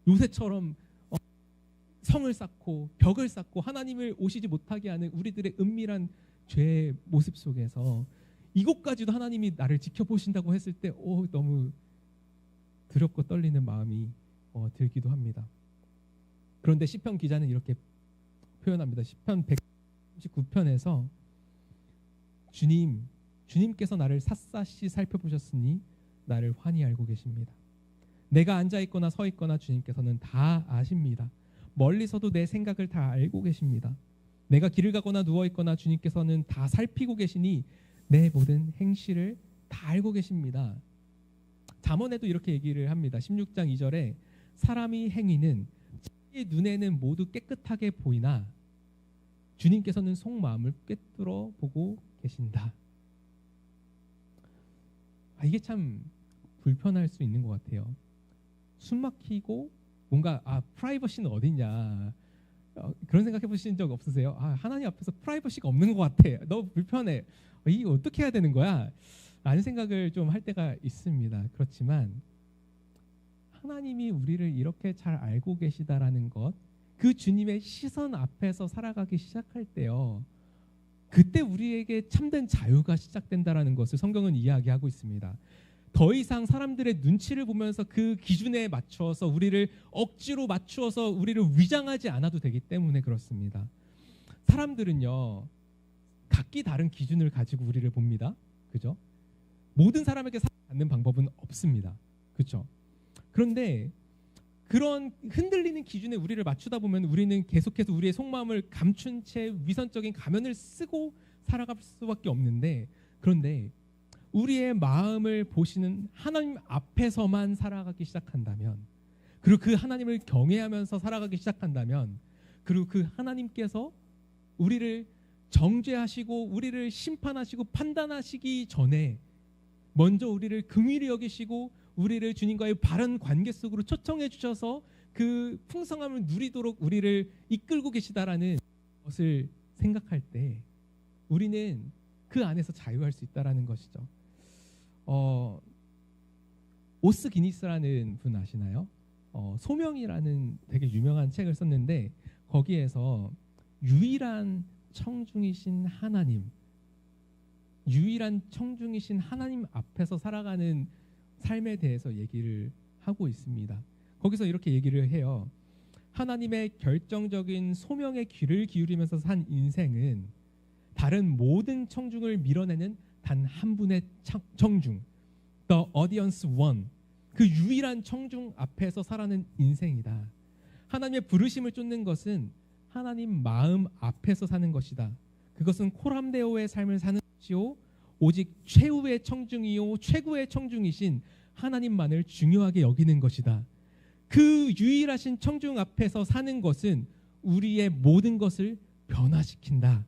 요새처럼 성을 쌓고 벽을 쌓고 하나님을 오시지 못하게 하는 우리들의 은밀한 죄의 모습 속에서 이곳까지도 하나님이 나를 지켜보신다고 했을 때 너무 두렵고 떨리는 마음이 들기도 합니다. 그런데 시편 기자는 이렇게 표현합니다. 시편 139편에서 주님께서 나를 샅샅이 살펴보셨으니 나를 환히 알고 계십니다. 내가 앉아있거나 서있거나 주님께서는 다 아십니다. 멀리서도 내 생각을 다 알고 계십니다. 내가 길을 가거나 누워있거나 주님께서는 다 살피고 계시니 내 모든 행실을 다 알고 계십니다. 잠언에도 이렇게 얘기를 합니다. 16장 2절에 사람이 행위는 자기 눈에는 모두 깨끗하게 보이나 주님께서는 속마음을 꿰뚫어 보고 계신다. 이게 참 불편할 수 있는 것 같아요. 숨 막히고 뭔가 프라이버시는 어디냐 그런 생각해 보신 적 없으세요? 하나님 앞에서 프라이버시가 없는 것 같아. 너무 불편해. 이거 어떻게 해야 되는 거야? 라는 생각을 좀 할 때가 있습니다. 그렇지만 하나님이 우리를 이렇게 잘 알고 계시다라는 것, 그 주님의 시선 앞에서 살아가기 시작할 때요, 그때 우리에게 참된 자유가 시작된다라는 것을 성경은 이야기하고 있습니다. 더 이상 사람들의 눈치를 보면서 그 기준에 맞추어서 우리를 억지로 맞추어서 우리를 위장하지 않아도 되기 때문에 그렇습니다. 사람들은요, 각기 다른 기준을 가지고 우리를 봅니다. 그죠? 모든 사람에게 사랑받는 방법은 없습니다. 그렇죠? 그런데 그런 흔들리는 기준에 우리를 맞추다 보면 우리는 계속해서 우리의 속마음을 감춘 채 위선적인 가면을 쓰고 살아갈 수밖에 없는데, 그런데 우리의 마음을 보시는 하나님 앞에서만 살아가기 시작한다면, 그리고 그 하나님을 경외하면서 살아가기 시작한다면, 그리고 그 하나님께서 우리를 정죄하시고 우리를 심판하시고 판단하시기 전에 먼저 우리를 긍휼히 여기시고 우리를 주님과의 바른 관계 속으로 초청해 주셔서 그 풍성함을 누리도록 우리를 이끌고 계시다라는 것을 생각할 때 우리는 그 안에서 자유할 수 있다라는 것이죠. 오스 기니스라는 분 아시나요? 소명이라는 되게 유명한 책을 썼는데 거기에서 유일한 청중이신 하나님, 유일한 청중이신 하나님 앞에서 살아가는 삶에 대해서 얘기를 하고 있습니다. 거기서 이렇게 얘기를 해요. 하나님의 결정적인 소명에 귀를 기울이면서 산 인생은 다른 모든 청중을 밀어내는 단 한 분의 청중, The Audience One, 그 유일한 청중 앞에서 살아가는 인생이다. 하나님의 부르심을 쫓는 것은 하나님 마음 앞에서 사는 것이다. 그것은 코람데오의 삶을 사는 것이요 오직 최후의 청중이요 최고의 청중이신 하나님만을 중요하게 여기는 것이다. 그 유일하신 청중 앞에서 사는 것은 우리의 모든 것을 변화시킨다.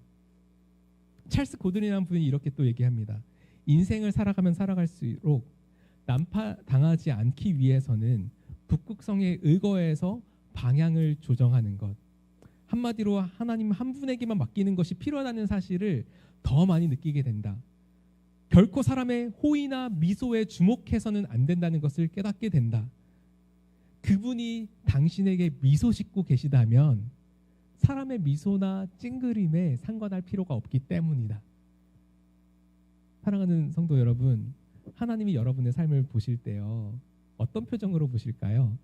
찰스 고든이라는 분이 이렇게 또 얘기합니다. 인생을 살아가면 살아갈수록 난파당하지 않기 위해서는 북극성에 의거해서 방향을 조정하는 것, 한마디로 하나님 한 분에게만 맡기는 것이 필요하다는 사실을 더 많이 느끼게 된다. 결코 사람의 호의나 미소에 주목해서는 안 된다는 것을 깨닫게 된다. 그분이 당신에게 미소 짓고 계시다면 사람의 미소나 찡그림에 상관할 필요가 없기 때문이다. 사랑하는 성도 여러분, 하나님이 여러분의 삶을 보실 때요, 어떤 표정으로 보실까요?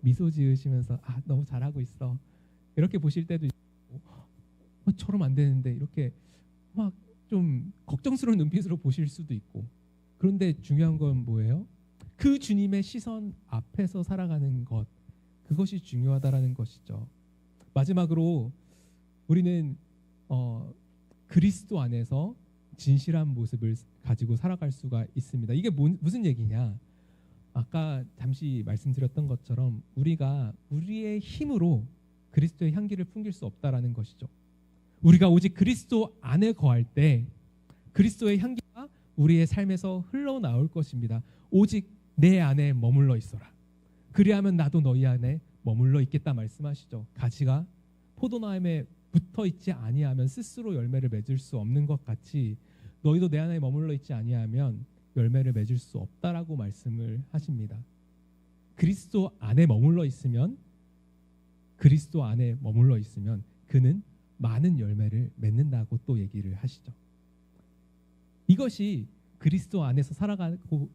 미소 지으시면서 너무 잘하고 있어 이렇게 보실 때도 있고, 저러면 안 되는데 이렇게 막 좀 걱정스러운 눈빛으로 보실 수도 있고. 그런데 중요한 건 뭐예요? 그 주님의 시선 앞에서 살아가는 것, 그것이 중요하다라는 것이죠. 마지막으로 우리는 그리스도 안에서 진실한 모습을 가지고 살아갈 수가 있습니다. 이게 무슨 얘기냐? 아까 잠시 말씀드렸던 것처럼 우리가 우리의 힘으로 그리스도의 향기를 풍길 수 없다라는 것이죠. 우리가 오직 그리스도 안에 거할 때 그리스도의 향기가 우리의 삶에서 흘러나올 것입니다. 오직 내 안에 머물러 있어라. 그리하면 나도 너희 안에 머물러 있겠다 말씀하시죠. 가지가 포도나무에 붙어 있지 아니하면 스스로 열매를 맺을 수 없는 것 같이 너희도 내 안에 머물러 있지 아니하면 열매를 맺을 수 없다라고 말씀을 하십니다. 그리스도 안에 머물러 있으면 그는 많은 열매를 맺는다고 또 얘기를 하시죠. 이것이 그리스도 안에서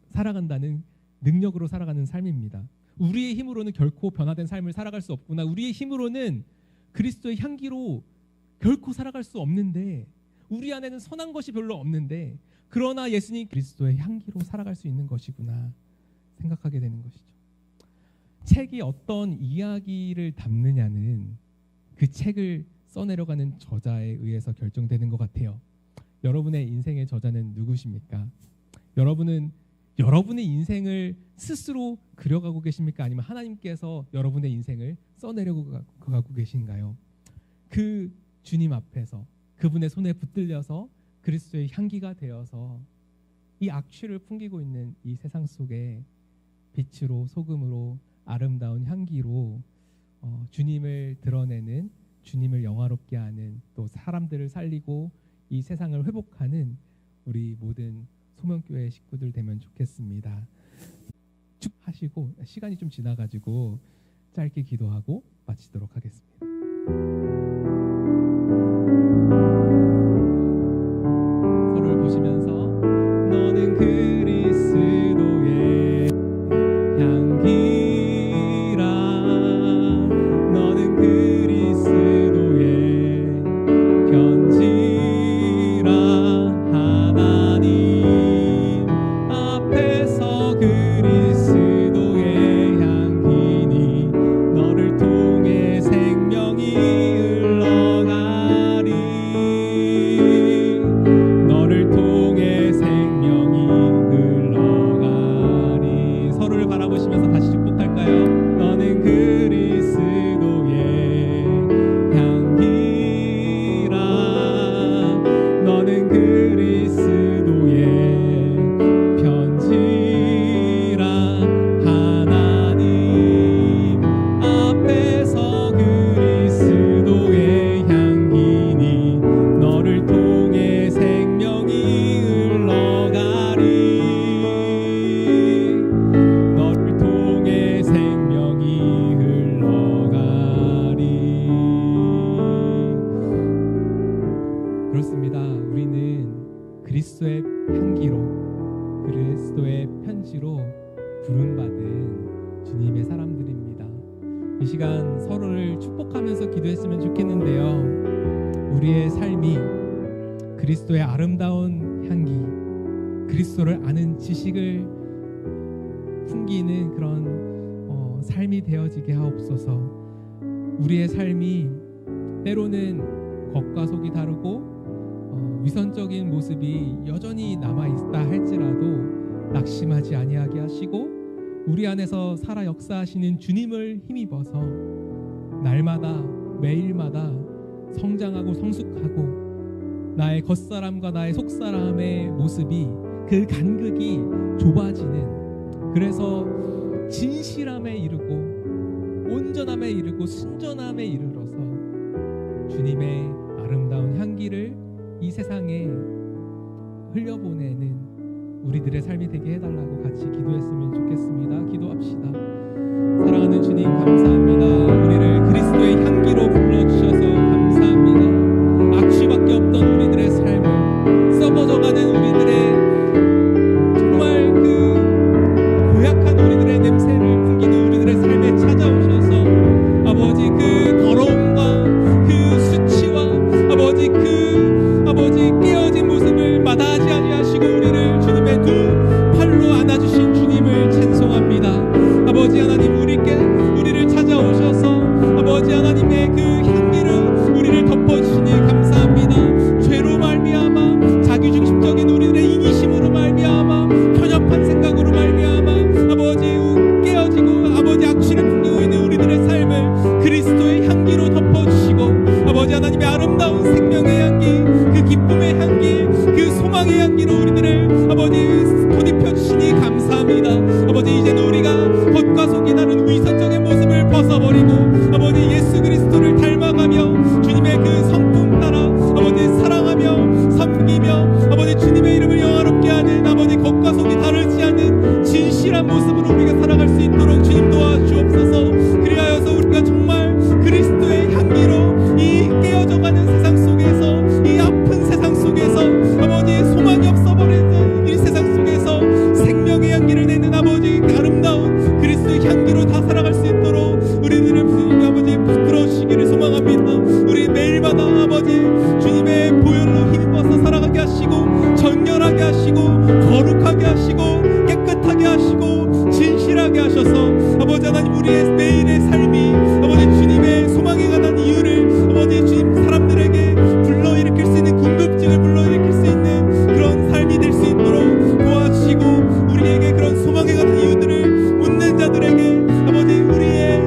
살아간다는 능력으로 살아가는 삶입니다. 우리의 힘으로는 결코 변화된 삶을 살아갈 수 없구나. 우리의 힘으로는 그리스도의 향기로 결코 살아갈 수 없는데, 우리 안에는 선한 것이 별로 없는데, 그러나 예수님 그리스도의 향기로 살아갈 수 있는 것이구나 생각하게 되는 것이죠. 책이 어떤 이야기를 담느냐는 그 책을 써내려가는 저자에 의해서 결정되는 것 같아요. 여러분의 인생의 저자는 누구십니까? 여러분은 여러분의 인생을 스스로 그려가고 계십니까? 아니면 하나님께서 여러분의 인생을 써내려고 가고 계신가요? 그 주님 앞에서 그분의 손에 붙들려서 그리스도의 향기가 되어서 이 악취를 풍기고 있는 이 세상 속에 빛으로, 소금으로, 아름다운 향기로 주님을 드러내는, 주님을 영화롭게 하는, 또 사람들을 살리고 이 세상을 회복하는 우리 모든 소명교회 식구들 되면 좋겠습니다. 쭉 하시고 시간이 좀 지나가지고 짧게 기도하고 마치도록 하겠습니다. 서로를 보시면서 너는 그리스도의 향기라, 너는 그리스도의 편지라, 하나님 앞에서 그리스도의 향기니 너를 통해 생명이 흘러가리, 너를 통해 생명이 흘러가리. 서로를 바라보시면서 다시 축복할까요? 너는 그리스도의 향기라, 너는 그리스도의 편지라, 하나님 앞에서 그리스도의 향기니 너를 통해 생명이 흘러가리, 너를 통해 생명이 흘러가리. 그렇습니다. 우리는 그리스도의 향기로, 그리스도의 편지로 부름받은 주님의 사람들입니다. 이 시간 서로를 축복하면서 기도했으면 좋겠는데요. 우리의 삶이 그리스도의 아름다운 향기, 그리스도를 아는 지식을 풍기는 그런 삶이 되어지게 하옵소서. 우리의 삶이 때로는 겉과 속이 다르고 위선적인 모습이 여전히 남아 있다 할지라도 낙심하지 아니하게 하시고 우리 안에서 살아 역사하시는 주님을 힘입어서 날마다 매일마다 성장하고 성숙하고 나의 겉사람과 나의 속사람의 모습이 그 간극이 좁아지는, 그래서 진실함에 이르고 온전함에 이르고 순전함에 이르러서 주님의 아름다운 향기를 이 세상에 흘려보내는 우리들의 삶이 되게 해달라고 같이 기도했으면 좋겠습니다. 기도합시다. 사랑하는 주님, 감사합니다. 우리를 그리스도의 향기로 불러주셔서 감사합니다. 악취밖에 없던 우리들의 삶을, 썩어져가는 우리들의 정말 그 고약한 우리들의 냄새를 풍기는 우리들의 삶에 찾아오셔서 아버지 그 더러움과 그 수치와 아버지 깨어진 모습을 마다하지 아니하시고 우리를 주님의 두 팔로 안아주신 주님을 찬송합니다. 아버지 하나님, 우리를 찾아오셔서 아버지 하나님의 그 향기를 우리를 덮어주시니 감사합니다. 죄로 말미암아 자기중심적인 우리들의 이기심으로 말미암아 편협한 생각으로 말미암아 아버지 깨어지고 아버지 악취를 풍기고 있는 우리들의 삶을 그리스도의 향기로 덮어주시고 아버지 하나님의 아름다운 생명의 향기, 그 기쁨의 향기, 그 소망의 향기로 우리들을 아버지 덧입혀 주시니 감사합니다. 아버지 이제는 우리가 겉과 속이 다른 위선적인 모습을 벗어버리고 아버지 예수 그리스도를 닮아가며 주님의 그 성품 따라 아버지 사랑하며 섬기며 아버지 주님의 이름을 영화롭게 하는 아버지 겉과 속이 다르지 않은 진실한 모습으로 우리가 살아갈 수 있도록 주님 도와주옵소서. 그리하여서 우리가 정말 그리스도의 향기로 이 깨어져가는 세상 속에서, 이 아픈 세상 속에서 아버지 소망이 없어버리는 이 세상 속에서 생명의 향기를 내는 아버지 아름다운 그리스도의 향기로 다 살아갈 수 있도록 우리들을 아버지 부끄러우시기를 소망합니다. 우리 매일마다 아버지 주님의 보혈로 힘입어서 살아가게 하시고 정결하게 하시고 거룩하게 하시고 깨끗하게 하시고 진실하게 하셔서 아버지 하나님 우리의 매일의 삶이 아버지 주님의 소망에 관한 이유를 아버지 주님 사람들에게 불러일으킬 수 있는 궁금증을 불러일으킬 수 있는 그런 삶이 될 수 있도록 도와주시고 우리에게 그런 소망에 관한 이유들을 묻는 자들에게 아버지 우리의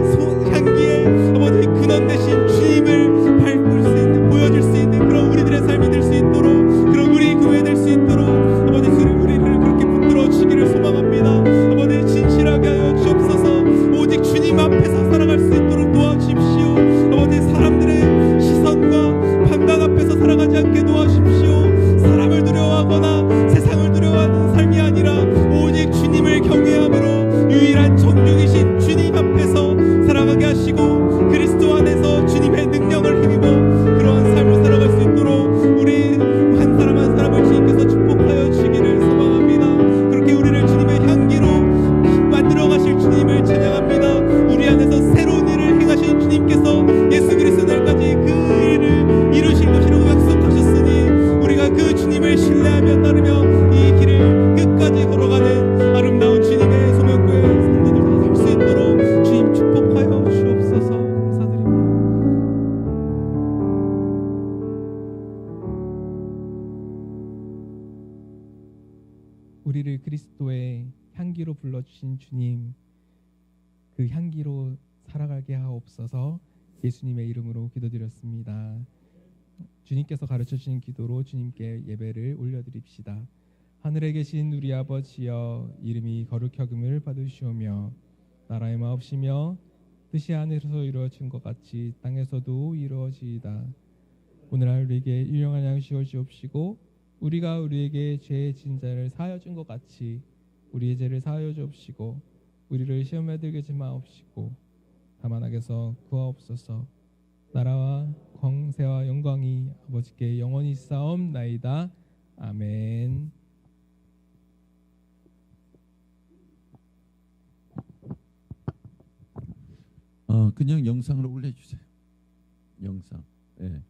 향기에 아버지 근원 되신 주님을 밟을 수 있는, 보여줄 수 있는 그런 우리들의 삶이 될 수 있도록, 그런 우리 교회 될 수 있도록 아버지 우리를 그렇게 붙들어 주시기를 소망합니다. 아버지 진실하게 하여 주옵소서. 오직 주님 앞에서 살아갈 수 있도록 도와주십시오. 아버지 사람들의 시선과 판단 앞에서 살아가지 않게 도와주십시오. 사람을 두려워하거나 세상을 두려워하는 삶이 아니라 오직 주님을 경외함으로 유일한 정육이신 주님 앞에서 살아가게 하시고 그리스도 안에서 주님의 능력을 힘입어 그러한 삶을 살아갈 수 있도록 우리 한 사람 한 사람을 주님께서 축복하여 주시기를 소망합니다. 그렇게 우리를 주님의 향기로 만들어 가실 주님을 찬양합니다. 우리 안에서 새로운 일을 행하신 주님께서 예수 그리스도 날까지 그 일을 이루실 것이라고 약속하셨으니 우리가 그 주님을 신뢰하며 따르며 이 길을 끝까지 걸어가는 아름다운 주님의 소명교회 성도들 될 수 있도록 주님 축복하여 주옵소서. 감사드립니다. 우리를 그리스도의 향기로 불러주신 주님, 그 향기로 살아가게 하옵소서. 예수님의 이름으로 기도드렸습니다. 주님께서 가르쳐주신 기도로 주님께 예배를 올려드립시다. 하늘에 계신 우리 아버지여, 이름이 거룩히 여김을 받으시오며 나라의 마옵시며 뜻이 하늘에서 이루어진 것 같이 땅에서도 이루어지이다. 오늘날 우리에게 일용할 양식을 주옵시고 우리가 우리에게 죄의 진 자를 사하여 준 것 같이 우리의 죄를 사하여 주옵시고 우리를 시험에 들게 하지 마옵시고 다만 악에서 구하옵소서. 나라와 권세와 영광이 아버지께 영원히 있사옵나이다. 아멘. 그냥 영상으로 올려주세요. 영상. 네.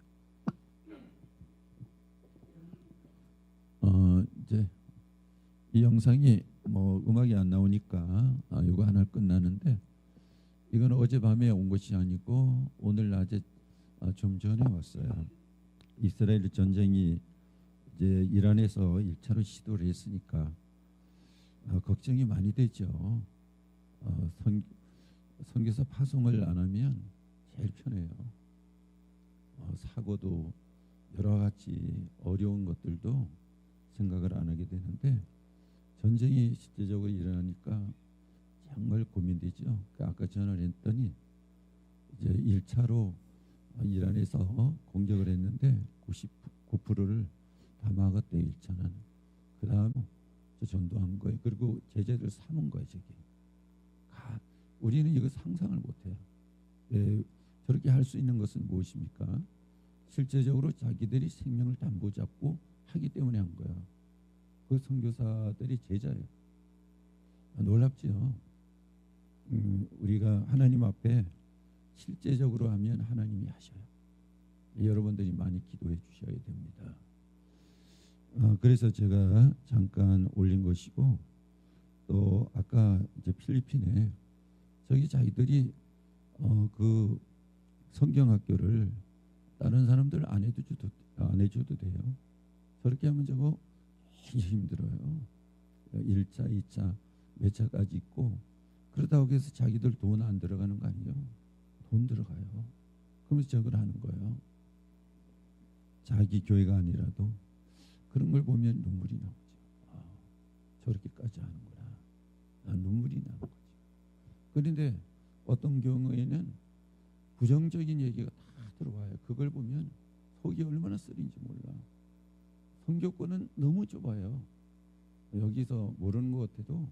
이제 이 영상이 뭐 음악이 안 나오니까 이거 하나 끝나는데, 이건 어젯밤에 온 것이 아니고 오늘 낮에 좀 전에 왔어요. 이스라엘 전쟁이 이제 이란에서 1차로 시도를 했으니까 걱정이 많이 되죠. 선교사 파송을 안 하면 제일 편해요. 사고도 여러 가지 어려운 것들도 생각을 안 하게 되는데 전쟁이 실제적으로 일어나니까 정말 고민되죠. 아까 전화를 했더니 이제 1차로 이란에서 공격을 했는데 99%를 다 막았대요. 1차는. 그 다음 전도한 거예요. 그리고 제재를 삼은 거예요. 저기. 우리는 이거 상상을 못해요. 저렇게 할 수 있는 것은 무엇입니까? 실제적으로 자기들이 생명을 담보 잡고 하기 때문에 한 거야. 그 선교사들이 제자예요. 놀랍죠. 우리가 하나님 앞에 실제적으로 하면 하나님이 하셔요. 여러분들이 많이 기도해 주셔야 됩니다. 그래서 제가 잠깐 올린 것이고 또 아까 이제 필리핀에 저기 자기들이 그 성경학교를 다른 사람들 안 해줘도 돼요. 저렇게 하면 저거 힘들어요. 1차, 2차, 몇 차까지 있고 그러다고 해서 자기들 돈 안 들어가는 거 아니에요. 돈 들어가요. 그러면서 저걸 하는 거예요. 자기 교회가 아니라도 그런 걸 보면 눈물이 나오죠. 저렇게까지 하는구나. 눈물이 나는 거죠. 그런데 어떤 경우에는 부정적인 얘기가 다 들어와요. 그걸 보면 속이 얼마나 쓰린지 몰라. 선교권은 너무 좁아요. 여기서 모르는 것 같아도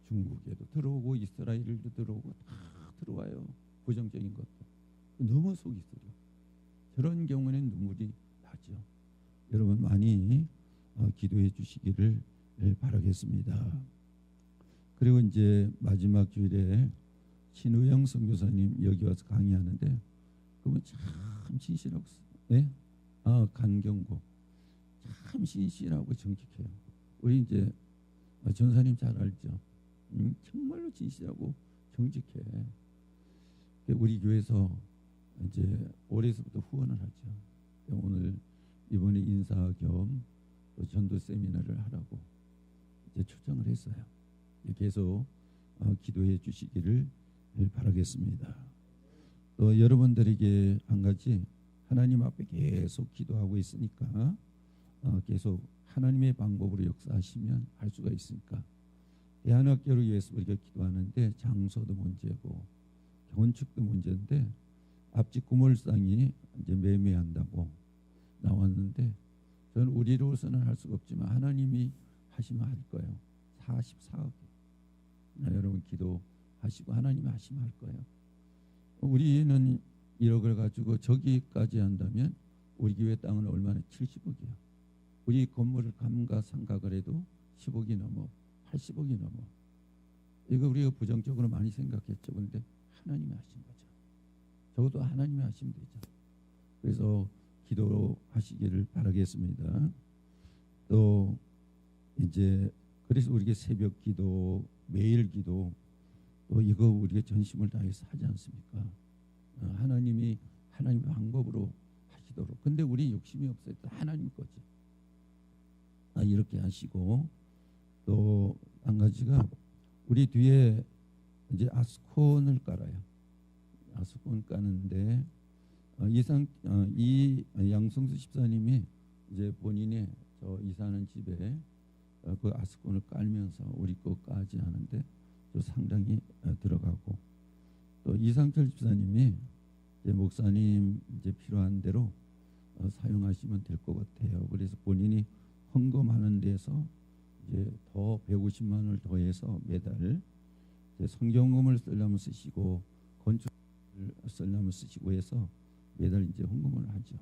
중국에도 들어오고 이스라엘도 들어오고 다 들어와요. 부정적인 것도. 너무 속이 쓰려. 저런 경우는 눈물이 나죠. 여러분 많이 기도해 주시기를 바라겠습니다. 그리고 이제 마지막 주일에 신우영 선교사님 여기 와서 강의하는데 그분 참 신실하고 간경고 참 신실하고 정직해요. 우리 이제 전사님 잘 알죠. 정말로 진실하고 정직해. 우리 교회에서 이제 올해서부터 후원을 하죠. 오늘 이번에 인사 겸 전도 세미나를 하라고 이제 초청을 했어요. 계속 기도해 주시기를 바라겠습니다. 또 여러분들에게 한 가지 하나님 앞에 계속 기도하고 있으니까 계속 하나님의 방법으로 역사하시면 할 수가 있으니까 대안학교를 위해서 우리가 기도하는데 장소도 문제고 건축도 문제인데 앞집 구물상이 이제 매매한다고 나왔는데 저는 우리로서는 할 수가 없지만 하나님이 하시면 할 거예요. 44억. 여러분 기도하시고 하나님이 하시면 할 거예요. 우리는 1억을 가지고 저기까지 한다면 우리 교회 땅은 얼마나 70억이야. 우리 건물을 감가상각을 해도 10억이 넘어 80억이 넘어. 이거 우리가 부정적으로 많이 생각했죠. 그런데 하나님이 하신 거죠. 적어도 하나님이 하시면 되죠. 그래서 기도하시기를 바라겠습니다. 또 이제 그래서 우리가 새벽 기도, 매일 기도 또 이거 우리가 전심을 다해서 하지 않습니까? 하나님이 하나님의 방법으로 하시도록. 근데 우리 욕심이 없어요. 또 하나님 거지. 이렇게 하시고 또 한 가지가 우리 뒤에 이제 아스콘을 깔아요. 아스콘 까는데 이 양성수 집사님이 이제 본인의 저 이사하는 집에 그 아스콘을 깔면서 우리 거까지 하는데 또 상당히 들어가고 또 이상철 집사님이 이제 목사님 이제 필요한 대로 사용하시면 될 것 같아요. 그래서 본인이 헌금하는 데서 이제 더 150만 원을 더해서 매달 이제 성경금을 쓰려면 쓰시고 건축을 쓰려면 쓰시고 해서 매달 이제 헌금을 하죠.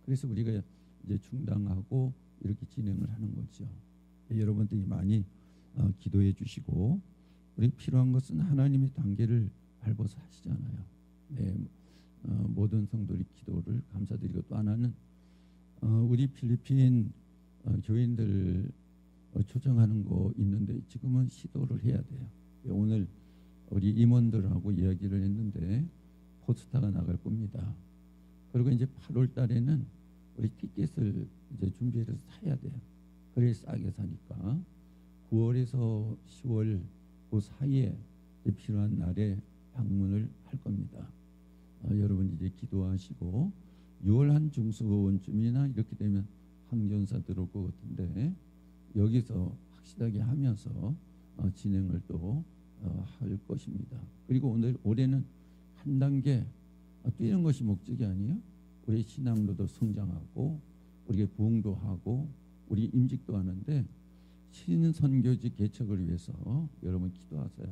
그래서 우리가 이제 충당하고 이렇게 진행을 하는 거죠. 여러분들이 많이 기도해 주시고 우리 필요한 것은 하나님의 단계를 밟아서 하시잖아요. 네, 모든 성도들이 기도를 감사드리고 또 하나는 우리 필리핀 교인들 초청하는 거 있는데 지금은 시도를 해야 돼요. 오늘 우리 임원들하고 이야기를 했는데 포스터가 나갈 겁니다. 그리고 이제 8월 달에는 우리 티켓을 이제 준비해서 사야 돼요. 그래 싸게 사니까 9월에서 10월 그 사이에 이제 필요한 날에 방문을 할 겁니다. 여러분 이제 기도하시고 6월 한 중순쯤이나 이렇게 되면 항전사 들어올 것 같은데 여기서 확실하게 하면서 진행을 또 할 것입니다. 그리고 올해는 한 단계 뛰는 것이 목적이 아니에요. 우리 신앙도도 성장하고 우리가 부흥도 하고 우리 임직도 하는데 신선교지 개척을 위해서 여러분 기도하세요.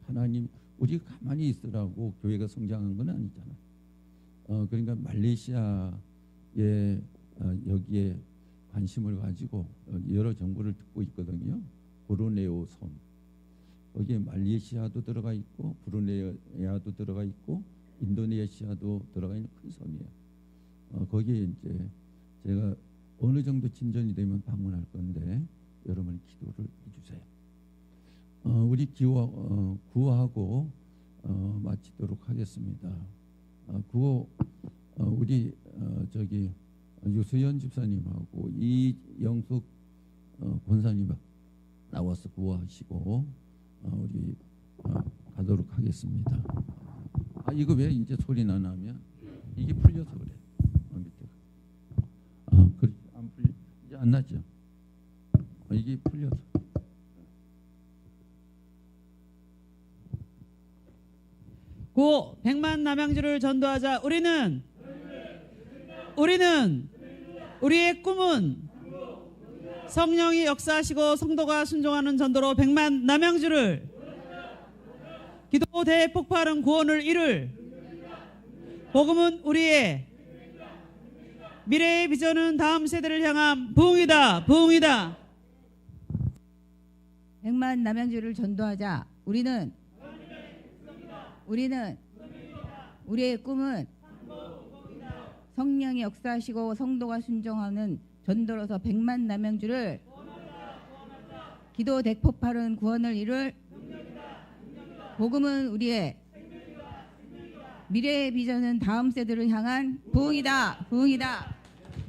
하나님 우리가 가만히 있으라고 교회가 성장한 건 아니잖아요. 그러니까 말레이시아에 여기에 관심을 가지고 여러 정보를 듣고 있거든요. 보르네오 섬 거기에 말레이시아도 들어가 있고 브루네이아도 들어가 있고 인도네시아도 들어가 있는 큰 섬이에요. 거기에 이제 제가 어느 정도 진전이 되면 방문할 건데 여러분 기도를 해주세요. 우리 구호하고 마치도록 하겠습니다. 구호 우리 저기 유수연 집사님하고 이영숙 권사님 나와서 구호하시고 우리 가도록 하겠습니다. 이거 왜 이제 소리나 나면 이게 풀려서 그래. 밑에가. 그래 안 풀려 이제 안 나죠. 이게 풀려서. 고 100만 남양주를 전도하자. 우리는 우리의 꿈은 성령이 역사하시고 성도가 순종하는 전도로 100만 남양주를 기도 대폭발은 구원을 이룰 복음은 우리의 미래의 비전은 다음 세대를 향한 부흥이다. 100만 남양주를 전도하자. 우리는 우리의 꿈은 성령이 역사하시고 성도가 순종하는 전도로서 100만 남양주를 기도 대폭발은 구원을 이룰 복음은 우리의 미래의 비전은 다음 세대를 향한 부흥이다.